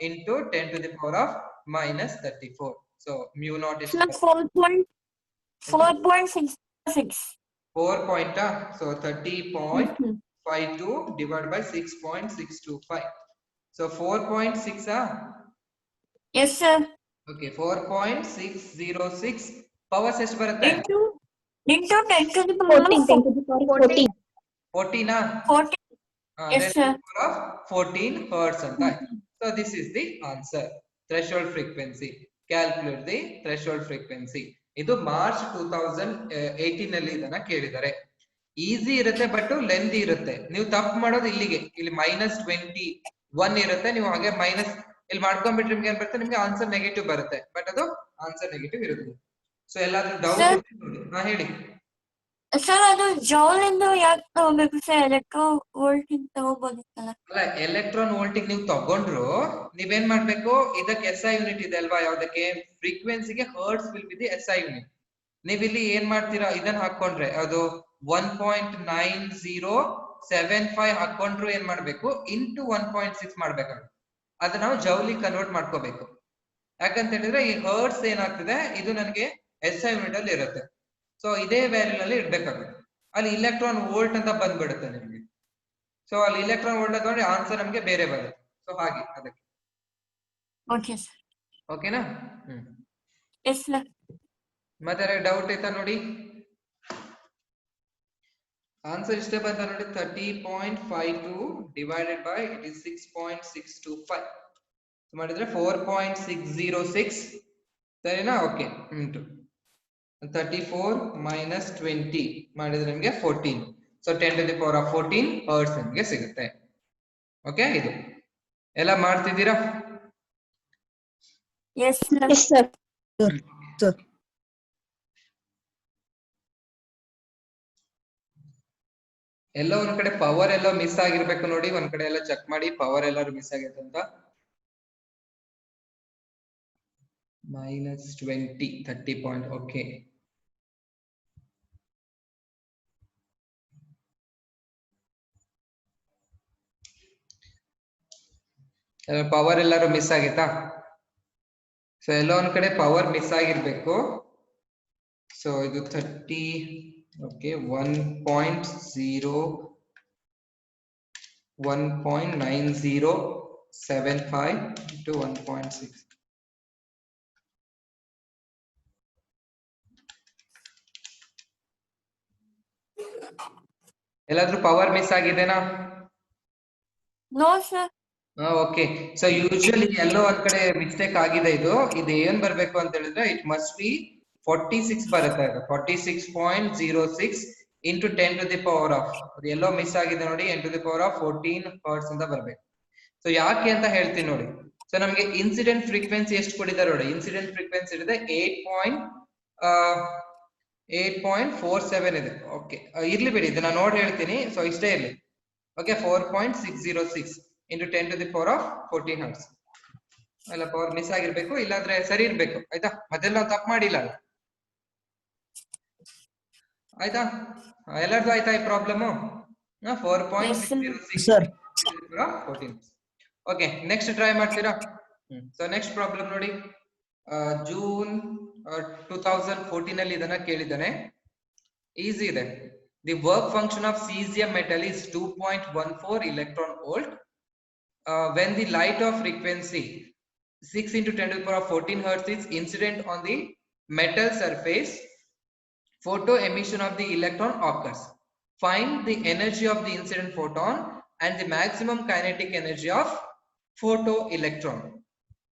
into 10 to the power of -34. So mu naught is 4.66. 4 point so 30.52 divided by 6.625. So 4.6 Yes sir. okay 4.606 powers ಎಷ್ಟು ಬರುತ್ತೆ? Into 10 to the power 14 of 10 to the power 14. 14 14. Yes, sir. 14 hertz ಅಂತ ಆಯ್ತು. So this is the answer. Threshold frequency. Calculate the threshold frequency. ಇದು ಮಾರ್ಚ್ 2018 ನಲ್ಲಿ ಇದನ್ನ ಕೇಳಿದ್ದಾರೆ. ಈಸಿ ಇರುತ್ತೆ ಬಟ್ ಲೆಂದಿ ಇರುತ್ತೆ. ನೀವು ತಪ್ಪು ಮಾಡೋದು ಇಲ್ಲಿಗೆ, ಇಲ್ಲಿ -21 ಇರುತ್ತೆ. ನೀವು ಹಾಗೆ ಮೈನಸ್ ಇಲ್ಲಿ ಮಾಡ್ಕೊಂಡ್ಬಿಟ್ರೆ ನಿಮ್ಗೆ ಏನ್ ಬರುತ್ತೆ, ನಿಮ್ಗೆ ಆನ್ಸರ್ ನೆಗೆಟಿವ್ ಬರುತ್ತೆ. ಬಟ್ ಅದು ಆನ್ಸರ್ ನೆಗೆಟಿವ್ ಇರುತ್ತೆ. ಸೊ ಎಲ್ಲಾದ್ರೂ ಡೌಟ್ Sir. ಹೇಳಿ. ಸರ್ ಅದು ಜೌಲ್ ಇಂದ ಯಾಕೆ ತಗೋಬೇಕು ಸರ್? ಎಲೆಕ್ಟ್ರೋ ವೋಲ್ಟ್ ಇಂದ ತಗೋಬೋದಿತ್ತಲ್ಲ? ಅಲ್ಲ ಎಲೆಕ್ಟ್ರಾನ್ ವೋಲ್ಟಿಗೆ ನೀವು ತಗೊಂಡ್ರು ನೀವೇನ್ ಮಾಡ್ಬೇಕು, ಇದಕ್ಕೆ SI ಯೂನಿಟ್ ಇದೆ ಅಲ್ವಾ, ಯಾವ್ದಕ್ಕೆ ಫ್ರೀಕ್ವೆನ್ಸಿಗೆ hertz will be the SI unit. ನೀವ್ ಇಲ್ಲಿ ಏನ್ ಮಾಡ್ತೀರಾ, ಇದನ್ನ ಹಾಕೊಂಡ್ರೆ ಅದು 1.9075 ಹಾಕೊಂಡ್ರು ಏನ್ ಮಾಡ್ಬೇಕು ಇಂಟು 1.6 ಮಾಡ್ಬೇಕಾಗುತ್ತೆ. ಅದನ್ನ ನಾವು ಜೌಲಿ ಕನ್ವರ್ಟ್ ಮಾಡ್ಕೋಬೇಕು. ಯಾಕಂತ ಹೇಳಿದ್ರೆ ಈ ಹರ್ಟ್ಸ್ ಏನಾಗ್ತದೆ ಇದು ನನಗೆ SI ಯೂನಿಟ್ ಅಲ್ಲಿ ಇರುತ್ತೆ. ಸೊ ಇದೇ ವ್ಯಾಲ್ಯೂ ನಲ್ಲಿ ಇಡ್ಬೇಕಾಗುತ್ತೆ. ಅಲ್ಲಿ ಇಲೆಕ್ಟ್ರಾನ್ ವೋಲ್ಟ್ ಅಂತ ಬಂದ್ಬಿಡುತ್ತೆ ನಿಮ್ಗೆ. ಸೊ ಅಲ್ಲಿ ಇಲೆಕ್ಟ್ರಾನ್ ವೋಲ್ಟ್ ತಗೊಂಡ್ರೆ ಆನ್ಸರ್ ನಮ್ಗೆ ಬೇರೆ ಬರುತ್ತೆ. ಸೊ ಹಾಗೆ ಅದಕ್ಕೆ ಓಕೆ ಸರ್. ಓಕೆನಾ? Yes sir. ಮತ್ತೆ ಡೌಟ್ ಐತಾ ನೋಡಿ. ಆನ್ಸರ್ ಇಷ್ಟೇ ಬಂತ ನೋಡಿ, 30.52 ಡಿವೈಡೆಡ್ ಬೈ ಇಟ್ ಇಸ್ 6.625 ಮಾಡಿದ್ರೆ 4.606 ಸರಿನಾ? ಓಕೆ ಉಂಟು 34 - 20 ಮಾಡಿದ್ರೆ ನಿಮ್ಗೆ 14. So 10 to the power of 14 hertz ನಿಮ್ಗೆ ಸಿಗುತ್ತೆ. ಓಕೆ ಇದು ಎಲ್ಲ ಮಾಡ್ತಿದ್ದೀರಾ? Yes sir. Yes sir. Sir. ಎಲ್ಲೋ ಒಂದ್ ಕಡೆ ಪವರ್ ಎಲ್ಲೋ ಮಿಸ್ ಆಗಿರ್ಬೇಕು ನೋಡಿ, ಒಂದ್ ಕಡೆ ಎಲ್ಲ ಚೆಕ್ ಮಾಡಿ ಪವರ್ ಎಲ್ಲಾರು ಮಿಸ್ ಆಗೈತೆ ಅಂತ. -20 30 ಪಾಯಿಂಟ್ ಓಕೆ. ಪವರ್ ಎಲ್ಲಾರು ಮಿಸ್ ಆಗಿತ್ತಾ? ಸೊ ಎಲ್ಲೋ ಒಂದ್ ಕಡೆ ಪವರ್ ಮಿಸ್ ಆಗಿರ್ಬೇಕು. ಸೊ ಇದು 30 ಓಕೆ 1.9075 into 1.6. ಎಲ್ಲಾದ್ರೂ ಪವರ್ ಮಿಸ್ ಆಗಿದೆನಾ? No, sir. Okay. So usually ಎಲ್ಲೋ ಒಂದ್ ಕಡೆ ಮಿಸ್ಟೇಕ್ ಆಗಿದೆ. ಇದು ಏನ್ ಬರ್ಬೇಕು ಅಂತ ಹೇಳಿದ್ರೆ ಇಟ್ ಮಸ್ಟ್ ಬಿ 46 ಬರುತ್ತೆ. ಇದು 46.06 into 10 to the power of, ಎಲ್ಲೋ ಮಿಸ್ ಆಗಿದೆ ನೋಡಿ, 10 to the power of 14 hertz ಅಂತ ಬರ್ಬೇಕು. ಸೊ ಯಾಕೆ ಅಂತ ಹೇಳ್ತೀನಿ ನೋಡಿ. ಸೊ ನಮ್ಗೆ ಇನ್ಸಿಡೆಂಟ್ ಫ್ರೀಕ್ವೆನ್ಸಿ ಎಷ್ಟು ಕೊಟ್ಟಿದ್ದಾರೆ ನೋಡಿ. ಇನ್ಸಿಡೆಂಟ್ ಫ್ರೀಕ್ವೆನ್ಸಿ ಇದೆ 8.47 ಇದೆ. ಓಕೆ, ಇರ್ಲಿ ಬಿಡಿ, ಇದನ್ನ ನೋಡಿ ಹೇಳ್ತೀನಿ. ಸೊ ಇಷ್ಟೇ ಇರ್ಲಿ. Okay, 4.606 into 10 to the power of 14 hertz. ಎಲ್ಲ ಪವರ್ ಮಿಸ್ ಆಗಿರ್ಬೇಕು, ಇಲ್ಲಾಂದ್ರೆ ಸರಿ ಇರ್ಬೇಕು. ಆಯ್ತಾ? ಅದೆಲ್ಲ ನಾವು ತಪ್ಪು ಮಾಡಿಲ್ಲ ಅಲ್ಲ. ಆಯ್ತಾ? ಎಲ್ಲರದು ಆಯ್ತಾ ಈ problem? 4.606 sir 14. Okay, next try ಮಾಡ್ತೀರಾ? ಸೊ ನೆಕ್ಸ್ಟ್ ಪ್ರಾಬ್ಲಮ್ ನೋಡಿ. ಜೂನ್ 2014 ಅಲ್ಲಿ ಇದನ್ನ ಕೇಳಿದ್ದಾನೆ. ಈಸಿ ಇದೆ. The work function of cesium metal is 2.14 electron volt. When the light of frequency 6 into 10 to the power of 14 hertz is incident on the metal surface, photo emission of the electron occurs. Find the energy of the incident photon and the maximum kinetic energy of photo electron.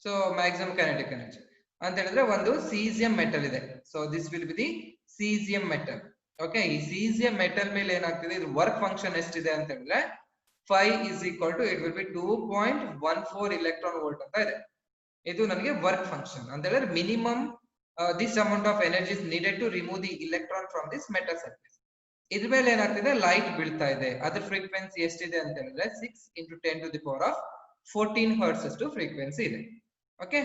So maximum kinetic energy ಅಂತ ಹೇಳಿದ್ರೆ ಒಂದು cesium metal ಇದೆ. So this will be the cesium metal. Okay, ಈ cesium metal ಮೇಲೆ ಏನಾಗ್ತಿದೆ, ಇದು ವರ್ಕ್ ಫಂಕ್ಷನ್ ಎಷ್ಟಿದೆ ಅಂತ ಹೇಳಿದ್ರೆ 5 is equal to, it will be 2.14 electron volt ಅಂತ ಇದೆ. ಇದು ನನಗೆ ವರ್ಕ್ ಫಂಕ್ಷನ್ ಅಂತ ಹೇಳಿದ್ರೆ minimum this amount of energy is needed to remove the electron from this metal surface. ಇದ್ರ ಮೇಲೆ ಏನಾಗ್ತಿದೆ, ಲೈಟ್ ಬೀಳ್ತಾ ಇದೆ. ಅದ್ರ ಫ್ರೀಕ್ವೆನ್ಸಿ ಎಷ್ಟಿದೆ ಅಂತ ಹೇಳಿದ್ರೆ 6 into 10 to the power of 14 hertz ಅಷ್ಟು ಫ್ರೀಕ್ವೆನ್ಸಿ ಇದೆ. ಓಕೆ,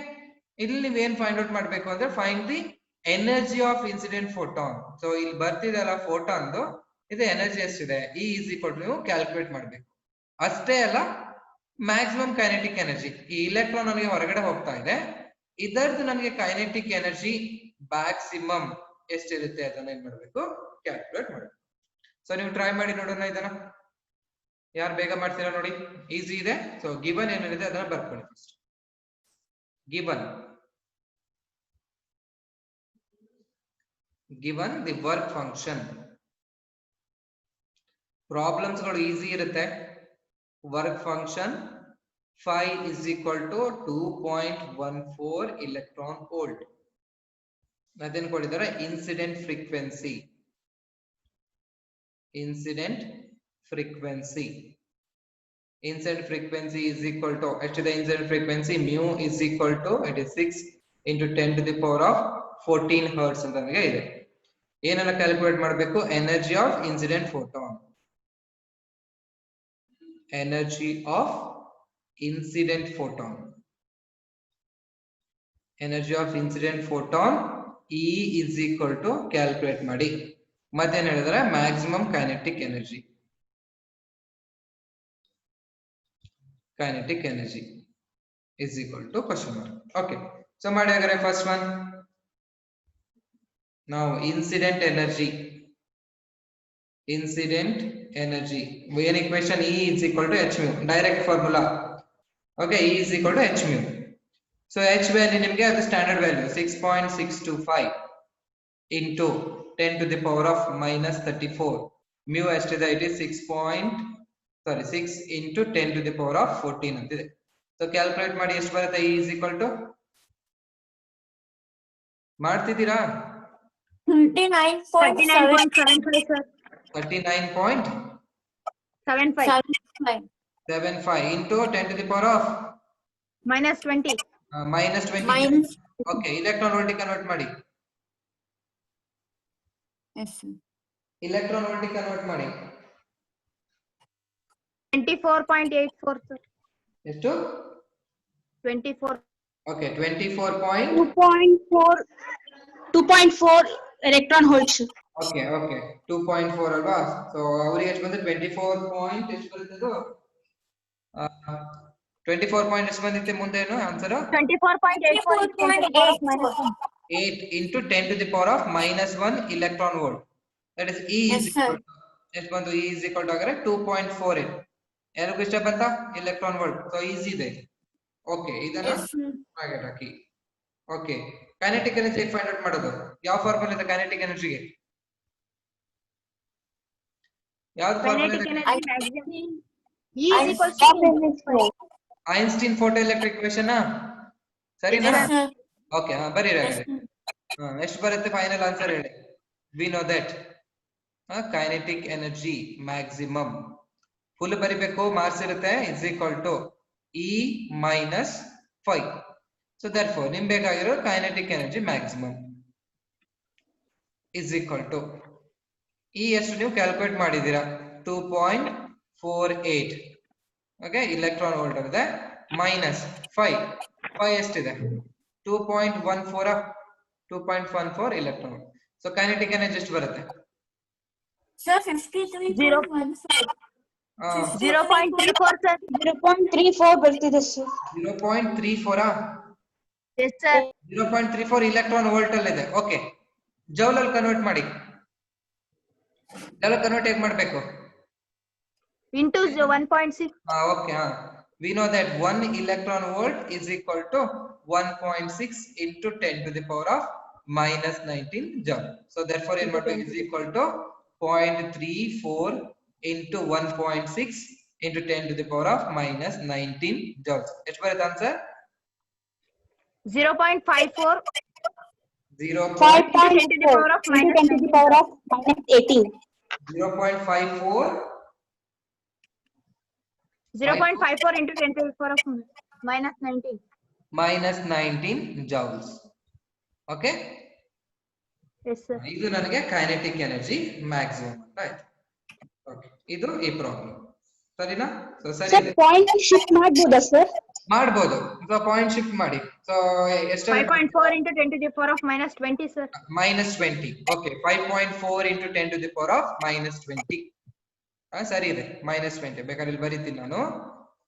ಇಲ್ಲಿ ನೀವು ಏನ್ ಫೈಂಡ್ ಔಟ್ ಮಾಡ್ಬೇಕು ಅಂದ್ರೆ find the energy of incident photon. So ಇಲ್ಲಿ ಬರ್ತಿದೆಲ್ಲ ಫೋಟಾನ್ದು ಇದು ಎನರ್ಜಿ ಎಷ್ಟಿದೆ, E is equal to ನೀವು ಕ್ಯಾಲ್ಕುಲೇಟ್ ಮಾಡ್ಬೇಕು. ಅಷ್ಟೇ ಅಲ್ಲ, ಮ್ಯಾಕ್ಸಿಮಮ್ ಕೈನೆಟಿಕ್ ಎನರ್ಜಿ, ಈ ಇಲೆಕ್ಟ್ರಾನ್ ನನಗೆ ಹೊರಗಡೆ ಹೋಗ್ತಾ ಇದೆ, ಇದರದ್ದು ನನಗೆ ಕೈನೆಟಿಕ್ ಎನರ್ಜಿ ಮ್ಯಾಕ್ಸಿಮಮ್ ಎಷ್ಟಿರುತ್ತೆ ಅದನ್ನ ಏನ್ ಮಾಡ್ಬೇಕು, ಕ್ಯಾಲ್ಕುಲೇಟ್ ಮಾಡ್ಬೇಕು. ಸೊ ನೀವು ಟ್ರೈ ಮಾಡಿ ನೋಡೋಣ ಇದನ್ನ. ಯಾರು ಬೇಗ ಮಾಡ್ತೀರಾ ನೋಡಿ, ಈಸಿ ಇದೆ. ಸೊ ಗಿವನ್ ಏನಿದೆ ಅದನ್ನ ಬರ್ಕೊಳ್ಳಿ first. given the work function. Problems ಗಳು ಈಸಿ ಇರುತ್ತೆ. Work function 5 is equal to 2.14 electron volt. ಅದೇನ್ ಕೊಟ್ಟಿದ್ದಾರೆ, incident frequency. Incident frequency is equal to, ಎಷ್ಟಿದೆ incident frequency, mu is equal to, it is 6 into 10 to the power of 14 hertz ಅಂತ ನಮಗೆ ಇದೆ. ಏನನ್ನ ಕ್ಯಾಲ್ಕುಲೇಟ್ ಮಾಡಬೇಕು, energy of incident photon. Energy of incident photon. Energy of incident photon E is equal to, calculate ಮಾಡಿ. ಮತ್ತೇನ್ ಹೇಳಿದ್ರೆ maximum kinetic energy. kinetic energy is equal to question mark. Okay, so ಮಾಡಿ ಹಾಗಾದ್ರೆ first one. now incident energy when equation E is equal to h mu, direct formula. okay, E is equal to h mu. so h value ನಿಮಗೆ ಅದು standard value 6.625 into 10 to the power of -34. mu ಎಷ್ಟಿದೆ, it is 6 into 10 to the power of 14 ಅಂತಿದೆ. ಸೊ ಕ್ಯಾಲ್ಕುಲೇಟ್ ಮಾಡಿ ಎಷ್ಟು ಬರುತ್ತೆ, E is equal to, ಮಾಡ್ತಿದ್ದೀರಾ? 39.75 into 10 to the power of -20. Okay, electron volt convert ಮಾಡಿ. ಇಲೆಕ್ಟ್ರಾನ್ ವೋಲ್ಟ್ ಕನ್ವರ್ಟ್ ಮಾಡಿ. 24.84 sir. ಎಷ್ಟು? 24. Okay, 2.4 electron volts. ಓಕೆ 2.4 ಅಲ್ವಾ? ಸೊ ಅವ್ರಿಗೆ ಎಷ್ಟು ಬಂದ್ರೆ 24 ಪಾಯಿಂಟ್ ಎಷ್ಟು ಬರುತ್ತೆ, 24 ಪಾಯಿಂಟ್ ಎಷ್ಟು ಬಂದಿತ್ತೆ ಮುಂದೆ ಏನು answer 24.84 into 10 to the power of minus 1. 8 into 10 to the power of -1 electron volt. That is E Yes, is sir. equal to ಎಷ್ಟು ಬಂತು E is equal to ಆಗರೆ 2.48 ಯಾರಿಗೂ ಇಷ್ಟ ಬಂತ electron volt. So easy ಇದೆ. Okay, ಇದನ್ನ Yes, sir. target ಹಾಕಿ. Okay, kinetic energy find out ಮಾಡೋದು ಯಾವ ಫಾರ್ಮುಲಾ ಇದೆ kinetic energy ಗೆ ಯಾವ್ದು ಫಾರ್ಮುಲಾ Kinetic ಇದೆ energy maximum. E is equals to Einstein photoelectric equation ಸರಿನಾ Yes, sir. ಓಕೆ ಬರೀರಿ Yes, ಹಾಗಾದ್ರೆ sir. ಎಷ್ಟು ಬರುತ್ತೆ ಫೈನಲ್ ಆನ್ಸರ್ ಹೇಳಿ we know that kinetic energy maximum full ಬರಿಬೇಕು ಮಾರ್ಕ್ಸ್ ಇರುತ್ತೆ is equal to E minus 5. So therefore ನಿಮ್ ಬೇಕಾಗಿರೋ kinetic energy maximum is equal to E ಎಷ್ಟು ನೀವು ಕ್ಯಾಲ್ಕುಲೇಟ್ ಮಾಡಿದೀರಾ 2.48 ಓಕೆ ಇಲೆಕ್ಟ್ರಾನ್ ವೋಲ್ಟ್ ಇದೆ ಮೈನಸ್ 5 ಎಷ್ಟಿದೆ 2.14 electron. So kinetic energy ಎಷ್ಟು ಬರುತ್ತೆ Sir, 53.15. 0.34 sir. 0.34 ಬರ್ತಿದೆ sir. 0.34 Yes sir. 0.34 electron volt ಅಲ್ಲಿ ಇದೆ ಓಕೆ ಜೌಲ್ ಅಲ್ಲಿ ಕನ್ವರ್ಟ್ ಮಾಡಿ ಜೌಲ್ ಕನ್ವರ್ಟ್ ಹೇಗೆ ಮಾಡಬೇಕು Into 1.6. Okay we know that 1 electron volt is equal to 1.6 into 10 to the power of minus 19 joule. So therefore in what is equal to 0.34 into 1.6 into 10 to the power of minus 19 joules. ಎಷ್ಟು ಬರುತ್ತೆ answer 0.54 5.4 into 10 to the power of into 10 to the power of minus 18. 0.54 0.54 into 10 to the power of minus 19. minus 19 joules. Okay, Yes sir. ಇದು ನನಗೆ ಕೈನೆಟಿಕ್ ಎನರ್ಜಿ ಮ್ಯಾಕ್ಸಿಮಮ್ ಅಂತ ಆಯ್ತು ಓಕೆ ಇದು ಈ ಪ್ರಾಬ್ಲಮ್ ಸರಿನಾ ಸೊ ಸರಿ ಸರ್ ಪಾಯಿಂಟ್ ಶಿಫ್ಟ್ ಮಾಡಬಹುದಾ ಸರ್? ಮಾಡಬಹುದು ಸೊ ಪಾಯಿಂಟ್ ಶಿಫ್ಟ್ ಮಾಡಿ ಸೊ ಎಷ್ಟು 5.4 into 10 to the power of minus 20 sir. minus 20 okay 5.4 into 10 to the power of minus 20 ಸರಿ ಇದೆ minus 20 ಬೇಕಾದ್ರೆ ಇಲ್ಲಿ ಬರೀತೀನಿ ನಾನು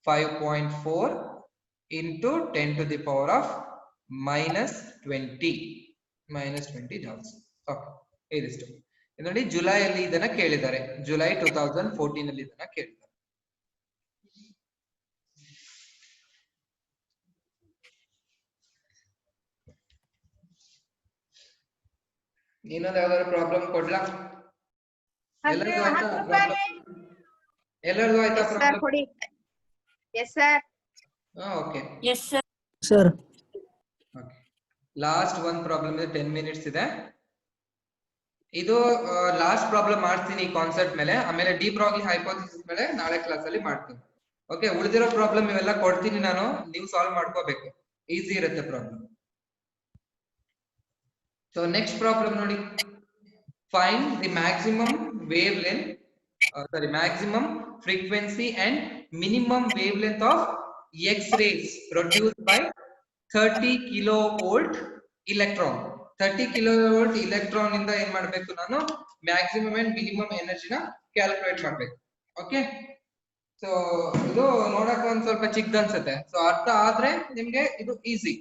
5.4 into 10 to the power of minus 20 joules okay ಇದಿಷ್ಟು ನೋಡಿ ಜುಲೈ ಅಲ್ಲಿ ಇದನ್ನ ಕೇಳಿದ್ದಾರೆ ಜುಲೈ 2014 ಅಲ್ಲಿ ಇದನ್ನ ಕೇಳಿದ್ದಾರೆ ಇನ್ನೊಂದು ಯಾವ್ದಾದ್ರು ಪ್ರಾಬ್ಲಮ್ ಕೊಡ್ಲಾ ಎಲ್ಲರಿಗೂ ಆಯ್ತಾ ಎಲ್ಲರಿಗೂ ಆಯ್ತಾ Yes sir. ಪ್ರಾಬ್ಲಮ್ ಕೊಡಿ. Yes sir. Okay Yes, sir. Sir okay last ಒಂದು ಪ್ರಾಬ್ಲಮ್ ಇದೆ 10 ಮಿನಿಟ್ಸ್ ಇದೆ ಇದು ಲಾಸ್ಟ್ ಪ್ರಾಬ್ಲಮ್ ಮಾಡ್ತೀನಿ ಈ ಕಾನ್ಸೆಪ್ಟ್ ಮೇಲೆ ಆಮೇಲೆ ಡಿ ಬ್ರಾಗ್ಲಿ ಹೈಪೋಥಿಸಿಸ್ ಮೇಲೆ ನಾಳೆ ಕ್ಲಾಸ್ ಅಲ್ಲಿ ಮಾಡ್ತೀನಿ ಓಕೆ ಉಳಿದಿರೋ ಪ್ರಾಬ್ಲಮ್ ಇವೆಲ್ಲ ಕೊಡ್ತೀನಿ ನಾನು ನೀವು ಸಾಲ್ವ್ ಮಾಡ್ಕೋಬೇಕು ಈಸಿ ಇರುತ್ತೆ ಪ್ರಾಬ್ಲಮ್ ಸೊ ನೆಕ್ಸ್ಟ್ ಪ್ರಾಬ್ಲಮ್ ನೋಡಿ find the maximum wave length maximum frequency and minimum wavelength of X-rays produced by 30 kilovolt electron. 30 kilovolt electron ಇಂದ ಏನ್ ಮಾಡಬೇಕು ನಾನು ಮ್ಯಾಕ್ಸಿಮಮ್ ಅಂಡ್ ಮಿನಿಮಮ್ ಎನರ್ಜಿನ ಕ್ಯಾಲ್ಕುಲೇಟ್ ಮಾಡಬೇಕು ಓಕೆ ಸೊ ಇದು ನೋಡಕ್ಕೆ ಒಂದ್ ಸ್ವಲ್ಪ ಚಿಕ್ಕದ ಅನ್ಸುತ್ತೆ ಸೊ ಅರ್ಥ ಆದ್ರೆ ನಿಮ್ಗೆ ಇದು ಈಸಿ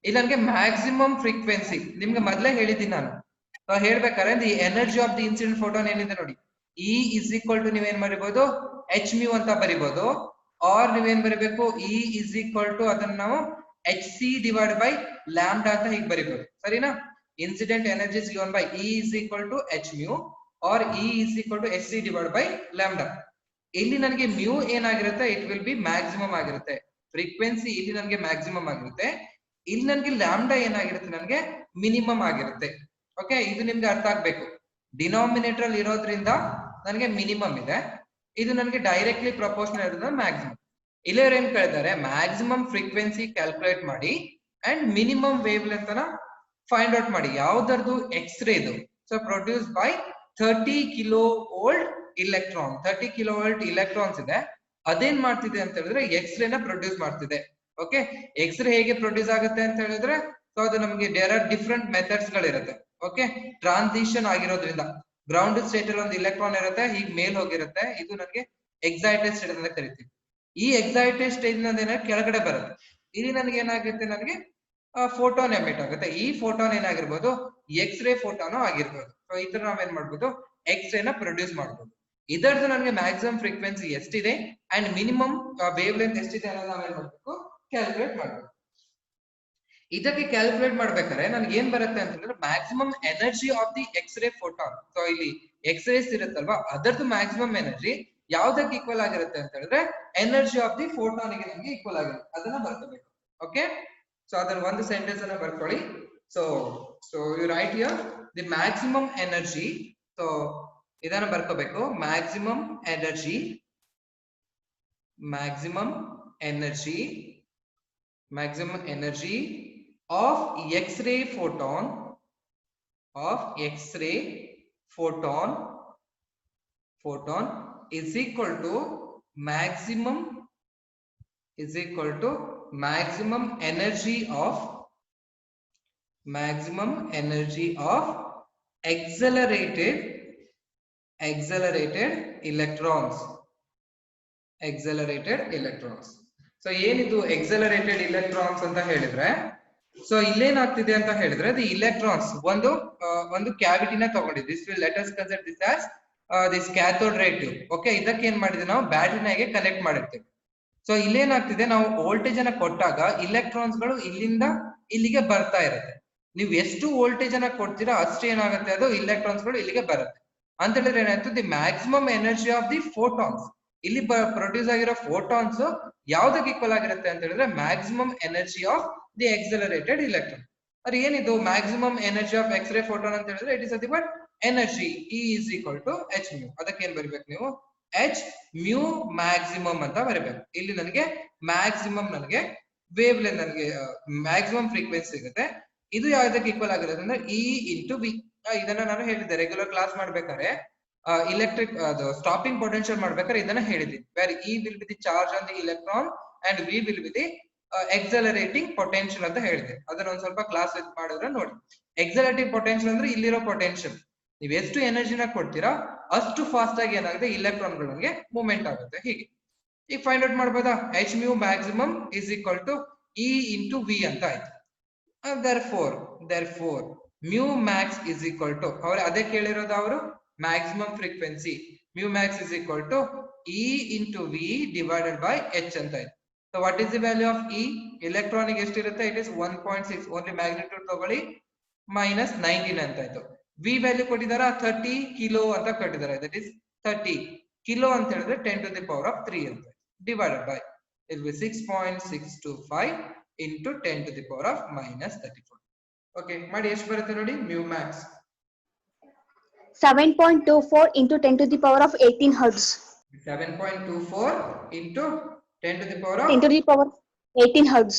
ಇಲ್ಲಿ ನನಗೆ ಮ್ಯಾಕ್ಸಿಮಮ್ ಫ್ರೀಕ್ವೆನ್ಸಿ ನಿಮ್ಗೆ ಮೊದಲೇ ಹೇಳಿದ್ದೀನಿ ನಾನು ಸೊ ಹೇಳ್ಬೇಕಾದ್ರೆ the energy of the incident photon ಏನಿದೆ ನೋಡಿ E is equal to ನೀವೇನ್ ಬರಿಬಹುದು h mu ಅಂತ ಬರಿಬಹುದು ಆರ್ ನೀವೇನ್ ಬರಿಬೇಕು E is equal to ಅದನ್ನ ನಾವು hc divided by lambda ಅಂತ ಹೀಗೆ ಬರಿಬಹುದು ಸರಿನಾ incident energy is given by E is equal to h mu or E is equal to hc divided by lambda ಇಲ್ಲಿ ನನಗೆ mu ಏನಾಗಿರುತ್ತೆ ಇಟ್ ವಿಲ್ ಬಿ ಮ್ಯಾಕ್ಸಿಮಮ್ ಆಗಿರುತ್ತೆ ಫ್ರೀಕ್ವೆನ್ಸಿ ಇಲ್ಲಿ ನನಗೆ ಮ್ಯಾಕ್ಸಿಮಮ್ ಆಗಿರುತ್ತೆ ಇಲ್ಲಿ ನನಗೆ ಲ್ಯಾಂಬ್ಡಾ ಏನಾಗಿರುತ್ತೆ ನನಗೆ ಮಿನಿಮಮ್ ಆಗಿರುತ್ತೆ ಓಕೆ ಇದು ನಿಮ್ಗೆ ಅರ್ಥ ಆಗ್ಬೇಕು ಡಿನಾಮಿನೇಟರ್ ಅಲ್ಲಿ ಇರೋದ್ರಿಂದ ನನಗೆ ಮಿನಿಮಮ್ ಇದೆ ಇದು ನನಗೆ ಡೈರೆಕ್ಟ್ಲಿ ಪ್ರಪೋರ್ಷನಲ್ ಇರೋದ್ರಿಂದ ಮ್ಯಾಕ್ಸಿಮಮ್ ಇಲ್ಲಿ ಏನ್ ಕೇಳಿದ್ದಾರೆ ಮ್ಯಾಕ್ಸಿಮಮ್ ಫ್ರೀಕ್ವೆನ್ಸಿ ಕ್ಯಾಲ್ಕುಲೇಟ್ ಮಾಡಿ ಅಂಡ್ ಮಿನಿಮಮ್ ವೇವ್ ಲೆಂತ್ ಅನ್ನ ಫೈಂಡ್ ಔಟ್ ಮಾಡಿ ಯಾವ್ದರದು ಎಕ್ಸ್ರೇ ಇದು so produce by 30 kilovolt electron 30 kilovolt electrons ಇದೆ ಅದೇನ್ ಮಾಡ್ತಿದೆ ಅಂತ ಹೇಳಿದ್ರೆ ಎಕ್ಸ್ರೇ ನ ಪ್ರೊಡ್ಯೂಸ್ ಮಾಡ್ತಿದೆ ಓಕೆ ಎಕ್ಸ್ರೇ ಹೇಗೆ ಪ್ರೊಡ್ಯೂಸ್ ಆಗುತ್ತೆ ಅಂತ ಹೇಳಿದ್ರೆ ಸೊ ಅದು ನಮಗೆ ದೇರ್ ಆರ್ ಡಿಫ್ರೆಂಟ್ ಮೆಥಡ್ಸ್ ಗಳಿರುತ್ತೆ ಓಕೆ ಟ್ರಾನ್ಸಿಷನ್ ಆಗಿರೋದ್ರಿಂದ ಗ್ರೌಂಡ್ ಸ್ಟೇಟ್ ಅಲ್ಲಿ ಒಂದು ಇಲೆಕ್ಟ್ರಾನ್ ಇರುತ್ತೆ ಹೀಗೆ ಮೇಲ್ ಹೋಗಿರುತ್ತೆ ಇದು ನನಗೆ ಎಕ್ಸೈಟೆಡ್ ಸ್ಟೇಟ್ ಅಂತ ಕರಿತೀವಿ ಈ ಎಕ್ಸೈಟೆಡ್ ಸ್ಟೇಜ್ ನಂದೇನ ಕೆಳಗಡೆ ಬರುತ್ತೆ. ಇಲ್ಲಿ ನನಗೆ ಏನಾಗುತ್ತೆ, ನನಗೆ ಫೋಟಾನ್ ಎಮಿಟ್ ಆಗುತ್ತೆ. ಈ ಫೋಟಾನ್ ಏನಾಗಿರ್ಬೋದು, ಎಕ್ಸ್ ರೇ ಫೋಟಾನ್ ಆಗಿರ್ಬೋದು. ಸೊ ಈ ತರ ನಾವೇನ್ ಮಾಡ್ಬೋದು, ಎಕ್ಸ್ ರೇ ನ ಪ್ರೊಡ್ಯೂಸ್ ಮಾಡ್ಬೋದು. ಇದರದ್ದು ನನಗೆ ಮ್ಯಾಕ್ಸಿಮಮ್ ಫ್ರೀಕ್ವೆನ್ಸಿ ಎಷ್ಟಿದೆ ಅಂಡ್ ಮಿನಿಮಮ್ ವೇವ್ ಲೆಂತ್ ಎಷ್ಟಿದೆ ಅನ್ನೋದು ನಾವೇನ್ ಮಾಡ್ಬೇಕು, ಕ್ಯಾಲ್ಕುಲೇಟ್ ಮಾಡ್ಬೇಕು. ಇದಕ್ಕೆ ಕ್ಯಾಲ್ಕುಲೇಟ್ ಮಾಡ್ಬೇಕಾದ್ರೆ ನನ್ಗೆ ಏನ್ ಬರುತ್ತೆ ಅಂತಂದ್ರೆ maximum energy of the X ray photon. So ಇಲ್ಲಿ ಎಕ್ಸ್ ರೇಸ್ ಇರುತ್ತಲ್ವಾ, ಅದರದ್ದು ಮ್ಯಾಕ್ಸಿಮಮ್ ಎನರ್ಜಿ ಯಾವ್ದಕ್ಕೆ ಈಕ್ವಲ್ ಆಗಿರುತ್ತೆ ಅಂತ ಹೇಳಿದ್ರೆ ಎನರ್ಜಿ ಆಫ್ ದಿ ಫೋಟಾನ್ ಗೆ ನಮ್ಗೆ ಈಕ್ವಲ್ ಆಗಿರುತ್ತೆ. ಅದನ್ನ ಬರ್ಕೋಬೇಕು. ಓಕೆ, ಸೊ ಅದರ ಒಂದು ಸೆಂಟೆನ್ಸ್ ಅನ್ನ ಬರ್ಕೊಳ್ಳಿ. So you write here the maximum energy. So ಇದನ್ನ ಬರ್ಕೋಬೇಕು, maximum energy of X-ray photon is equal to maximum energy of accelerated electrons. So ಏನಿದು ಎಕ್ಸಲರೇಟೆಡ್ ಎಲೆಕ್ಟ್ರಾನ್ಸ್ ಅಂತ ಹೇಳಿದ್ರೆ, ಸೊ ಇಲ್ಲೇನಾಗ್ತಿದೆ ಅಂತ ಹೇಳಿದ್ರೆ ದಿ ಇಲೆಕ್ಟ್ರಾನ್ಸ್ ಒಂದು ಕ್ಯಾವಿಟಿನ ತಗೊಂಡಿದ್ವಿ. This will let us consider this as this cathode ray tube. Okay, ಇದಕ್ಕೆ ಏನ್ ಮಾಡಿದ್ವಿ ನಾವು, ಬ್ಯಾಟರಿನಾಗೆ ಕನೆಕ್ಟ್ ಮಾಡಿರ್ತೀವಿ. ಸೊ ಇಲ್ಲೇನಾಗ್ತಿದೆ, ನಾವು ವೋಲ್ಟೇಜ್ ಅನ್ನ ಕೊಟ್ಟಾಗ ಇಲೆಕ್ಟ್ರಾನ್ಸ್ ಗಳು ಇಲ್ಲಿಂದ ಇಲ್ಲಿಗೆ ಬರ್ತಾ ಇರುತ್ತೆ. ನೀವು ಎಷ್ಟು ವೋಲ್ಟೇಜ್ ಅನ್ನ ಕೊಡ್ತೀರಾ ಅಷ್ಟು ಏನಾಗುತ್ತೆ, ಅದು ಇಲೆಕ್ಟ್ರಾನ್ಸ್ ಗಳು ಇಲ್ಲಿಗೆ ಬರುತ್ತೆ. ಅಂತ ಹೇಳಿದ್ರೆ ಏನಾಯ್ತು, the maximum energy of the photons, ಇಲ್ಲಿ ಪ್ರೊಡ್ಯೂಸ್ ಆಗಿರೋ ಫೋಟಾನ್ಸ್ ಯಾವ್ದಕ್ಕೆ ಈಕ್ವಲ್ ಆಗಿರುತ್ತೆ ಅಂತ ಹೇಳಿದ್ರೆ maximum energy of the accelerated electron. ಅದು ಏನಿದು maximum energy of X ray photon ಅಂತ ಹೇಳಿದ್ರೆ it is nothing but energy E is equal to h mu. ಅದಕ್ಕೆ ಏನ್ ಬರಿಬೇಕು ನೀವು, h mu ಮ್ಯಾಕ್ಸಿಮಮ್ ಅಂತ ಬರಿಬೇಕು. ಇಲ್ಲಿ ನನಗೆ ಮ್ಯಾಕ್ಸಿಮಮ್, ನನಗೆ ವೇವ್ ಲೆಂತ್, ನನಗೆ ಮ್ಯಾಕ್ಸಿಮಮ್ ಫ್ರೀಕ್ವೆನ್ಸಿ ಸಿಗುತ್ತೆ. ಇದು ಯಾವ್ದಕ್ಕೆ ಈಕ್ವಲ್ ಆಗಿರುತ್ತೆ ಅಂದ್ರೆ E into V. ಇದನ್ನ ನಾನು ಹೇಳಿದ್ದೆ ರೆಗ್ಯುಲರ್ ಕ್ಲಾಸ್ ಮಾಡ್ಬೇಕಾದ್ರೆ, electric stopping potential ಮಾಡ್ಬೇಕಾದ್ರೆ ಇದನ್ನ ಹೇಳಿದ್ದೀನಿ. where E will be the charge on the electron and V will be the accelerating potential ಅಂತ ಹೇಳಿದೆ. ಅದನ್ನ ಒಂದ್ ಸ್ವಲ್ಪ ಕ್ಲಾಸ್ ಮಾಡಿದ್ರೆ ನೋಡಿ. ಎಕ್ಸಲರೇಟಿಂಗ್ ಪೊಟೆನ್ಶಿಯಲ್ ಅಂದ್ರೆ ಇಲ್ಲಿರೋ ಪೊಟೆನ್ಶಿಯಲ್, ನೀವು ಎಷ್ಟು ಎನರ್ಜಿನ ಕೊಡ್ತೀರಾ ಅಷ್ಟು ಫಾಸ್ಟ್ ಆಗಿ ಏನಾಗುತ್ತೆ, ಇಲೆಕ್ಟ್ರಾನ್ ಗಳಿಗೆ ಮೂವ್ಮೆಂಟ್ ಆಗುತ್ತೆ. ಹೀಗೆ ಈಗ ಫೈಂಡ್ ಔಟ್ ಮಾಡ್ಬೋದಾ, h mu maximum is equal to E into V ಅಂತ ಆಯ್ತು. therefore mu max is equal to, ಅವ್ರು ಅದೇ ಕೇಳಿರೋದು ಅವರು, maximum frequency mu max is equal to E into V divided by h ಅಂತ ಆಯ್ತು. So what is the value of E? electronic ಎಷ್ಟಿರುತ್ತೆ, it is 1.6. only magnitude ತಗೊಳ್ಳಿ, minus 19 ಅಂತ ಆಯ್ತು. V ವ್ಯಾಲ್ಯೂ ಕೊಟ್ಟಿದ್ದಾರೆ 30 ಕಿಲೋ ಅಂತ ಕೊಟ್ಟಿದ್ದಾರೆ, that is 30 ಕಿಲೋ ಅಂತ ಹೇಳಿದ್ರೆ 10 to the power of 3 ಅಂತ, divided by it will be 6.625 into 10 to the power of minus 34. okay, ಮಾಡಿ ಎಷ್ಟು ಬರುತ್ತೆ ನೋಡಿ, mu max 7.24 into 10 to the power of 18 hertz. 7.24 into 10 to the power of 10 to the power 18 hertz.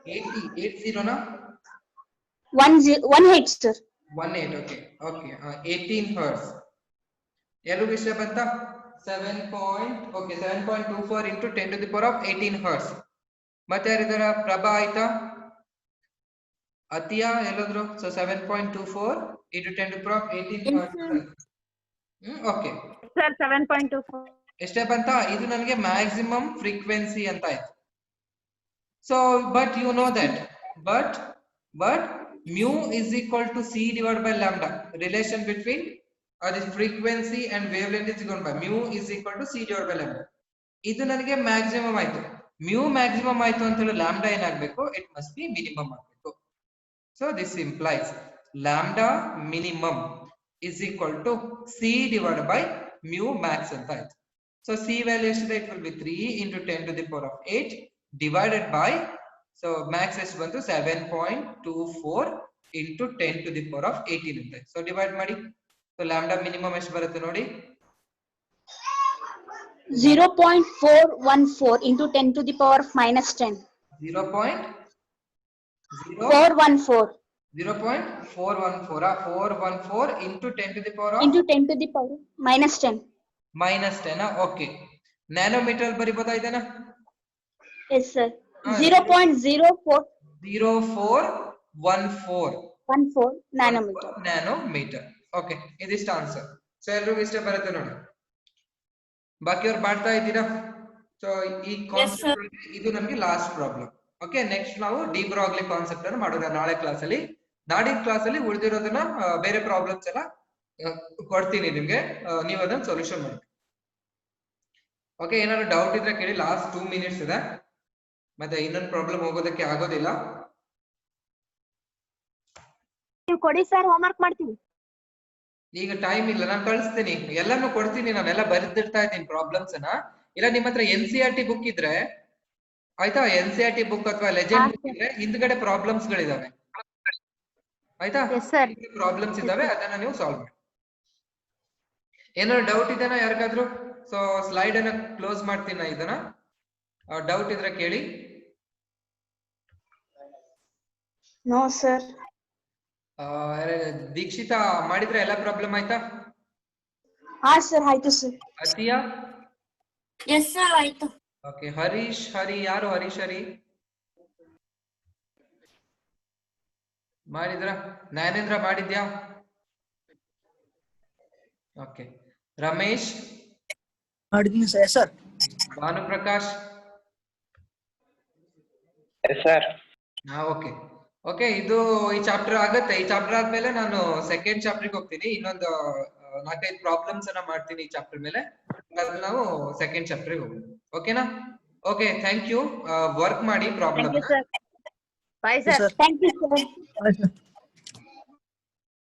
80 na 18 sir. 18. okay 18 hertz. ಎರಡು ವಿಷಯ ಬಂತ 7.24 into 10 to the power of 18 hertz. ಮತ್ತೆ ಯಾರಿದಾರ, ಪ್ರಭಾ ಆಯ್ತಾ, ಅತಿಯಾ ಎಲ್ಲೋದ್ರು? So 7.24 into 10 to the power of 18 hertz. Okay sir 7.24. ಎಷ್ಟೇ ಬಂತ, ಇದು ನನಗೆ ಮ್ಯಾಕ್ಸಿಮಮ್ ಫ್ರೀಕ್ವೆನ್ಸಿ ಅಂತ ಆಯ್ತು. So but you know that but mu is equal to c divided by lambda. relation between the frequency and wavelength is equal by mu is equal to c divided by lambda. ಇದು ನನಗೆ ಮ್ಯಾಕ್ಸಿಮಮ್ ಆಯ್ತು, mu ಮ್ಯಾಕ್ಸಿಮಮ್ ಆಯ್ತು ಅಂತ ಹೇಳಿ ಲ್ಯಾಂಬ್ಡಾ ಏನಾಗಬೇಕು, ಇಟ್ ಮಸ್ಟ್ ಬಿ ಮಿನಿಮಮ್ ಆಗಬೇಕು. So this implies lambda minimum is equal to c divided by mu max ಅಂತ ಆಯ್ತು. ಸೊ c ವ್ಯಾಲ್ಯೂ ಎಷ್ಟಿದೆ, it will be 3 into 10 to the power of 8 divided by, so max ಎಷ್ಟು ಬಂತು 7.24 into 10 to the power of 18 ಅಂತ. ಸೊ ಡಿವೈಡ್ ಮಾಡಿ, ಸೊ ಲ್ಯಾಂಬ್ಡಾ ಮಿನಿಮಮ್ ಎಷ್ಟು ಬರುತ್ತೆ ನೋಡಿ, 0.414 into 10 to the power of minus 10. 0.414 into 10 to the power of into 10 to the power minus 10. minus 10. Okay, nanometre ಬರಿಬೋದಾ ಇದನ್ನ? Yes sir. 0.0414 ನ್ಯಾನೋಮೀಟರ್. ಓಕೆ, ಇದಿಷ್ಟು ಆನ್ಸರ್. ಸೊ ಎಲ್ರಿಗೂ ಇಷ್ಟ ಬರುತ್ತೆ ನೋಡಿ. ಬಾಕಿಯವ್ರು ಮಾಡ್ತಾ ಇದ್ದೀರಾ? ಸೊ ಈ ಕಾನ್ಸೆಪ್ಟ್ ಇದು ನಮಗೆ ಲಾಸ್ಟ್ ಪ್ರಾಬ್ಲಮ್. ಓಕೆ, ನೆಕ್ಸ್ಟ್ ನಾವು ಡಿ ಬ್ರಾಗ್ಲಿ ಕಾನ್ಸೆಪ್ಟ್ ಅನ್ನು ಮಾಡೋಣ ನಾಳೆ ಕ್ಲಾಸ್ ಅಲ್ಲಿ. ನಾಡಿನ ಕ್ಲಾಸ್ ಅಲ್ಲಿ ಉಳಿದಿರೋದನ್ನ ಬೇರೆ ಪ್ರಾಬ್ಲಮ್ಸ್ ಎಲ್ಲ ಕೊಡ್ತೀನಿ ನಿಮ್ಗೆ, ನೀವು ಅದನ್ನ ಸೊಲ್ಯೂಷನ್ ಮಾಡಿ. ಓಕೆ, ಏನಾದ್ರು ಡೌಟ್ ಇದ್ರೆ ಕೇಳಿ. ಲಾಸ್ಟ್ 2 minutes ಇದೆ, ಮತ್ತೆ ಇನ್ನೊಂದು ಪ್ರಾಬ್ಲಮ್ ಹೋಗೋದಕ್ಕೆ ಆಗೋದಿಲ್ಲ. ನೀವು ಕೊಡಿ ಸರ್, ಹೋಮ್ವರ್ಕ್ ಮಾಡ್ತೀವಿ. ಈಗ ಟೈಮ್ ಇಲ್ಲ, ನಾನು ಕಳಿಸ್ತೀನಿ, ಎಲ್ಲಾನು ಕೊಡ್ತೀನಿ, ನಾನೆಲ್ಲ ಬರೆದಿಡ್ತಾ ಇದ್ದೀನಿ ಪ್ರಾಬ್ಲಮ್ಸ್ ಅನ್ನ. ಇಲ್ಲ ನಿಮ್ಮ ಹತ್ರ NCERT ಬುಕ್ ಇದ್ರೆ ಆಯ್ತಾ, NCERT ಬುಕ್ ಅಥವಾ ಲೆಜೆಂಡ್ ಬುಕ್ ಇದ್ರೆ ಹಿಂದ್ಗಡೆ ಪ್ರಾಬ್ಲಮ್ಸ್ ಗಳಿದಾವೆ ಆಯ್ತಾ, ಪ್ರಾಬ್ಲಮ್ಸ್ ಇದಾವೆ, ಅದನ್ನ ನೀವು ಸಾಲ್ವ್ ಮಾಡಿ. ಏನಾದ್ರು ಡೌಟ್ ಇದೆನಾ ಯಾರಿಗಾದ್ರು? ಸೊ ಸ್ಲೈಡ್ ಅನ್ನ ಕ್ಲೋಸ್ ಮಾಡ್ತೀನಿ. ಇದನ್ನ ಡೌಟ್ ಇದ್ರೆ ಕೇಳಿ. No, sir. ದೀಕ್ಷಿತಾ ಮಾಡಿದ್ರೆ ಎಲ್ಲ ಪ್ರಾಬ್ಲಮ್ ಆಯ್ತಾ? ಹಾ ಸರ್, ಆಯ್ತು ಸರ್. ಅತಿಯಾ? ಎಸ್ ಸರ್, ಆಯ್ತು. ಓಕೆ, ಹರೀಶ್, ಹರಿ ಯಾರು? ಹರೀಶ್, ಹರಿ ಮಾಡಿದ್ರ? ಜ್ಞಾನೇಂದ್ರ ಮಾಡಿದ್ಯಾ? ಓಕೆ, ರಮೇಶ್ ಮಾಡಿದ್ದೀನಿ sir. Bhanuprakash? Sir. Okay okay, ಇದು ಈ ಚಾಪ್ಟರ್ ಆಗತ್ತೆ. ಈ ಚಾಪ್ಟರ್ ಆದ್ಮೇಲೆ ನಾನು ಸೆಕೆಂಡ್ ಚಾಪ್ಟರ್ಗೆ ಹೋಗ್ತೀನಿ. ಇನ್ನೊಂದು 4-5 ಪ್ರಾಬ್ಲಮ್ಸ್ ಅನ್ನ ಮಾಡ್ತೀನಿ ಈ ಚಾಪ್ಟರ್ ಮೇಲೆ. ನಾವು ಸೆಕೆಂಡ್ ಚಾಪ್ಟರ್ಗೆ ಹೋಗೋಣ. ಓಕೆನಾ? Okay, thank you. ವರ್ಕ್ ಮಾಡಿ problem. Bye sir. Thank you, sir.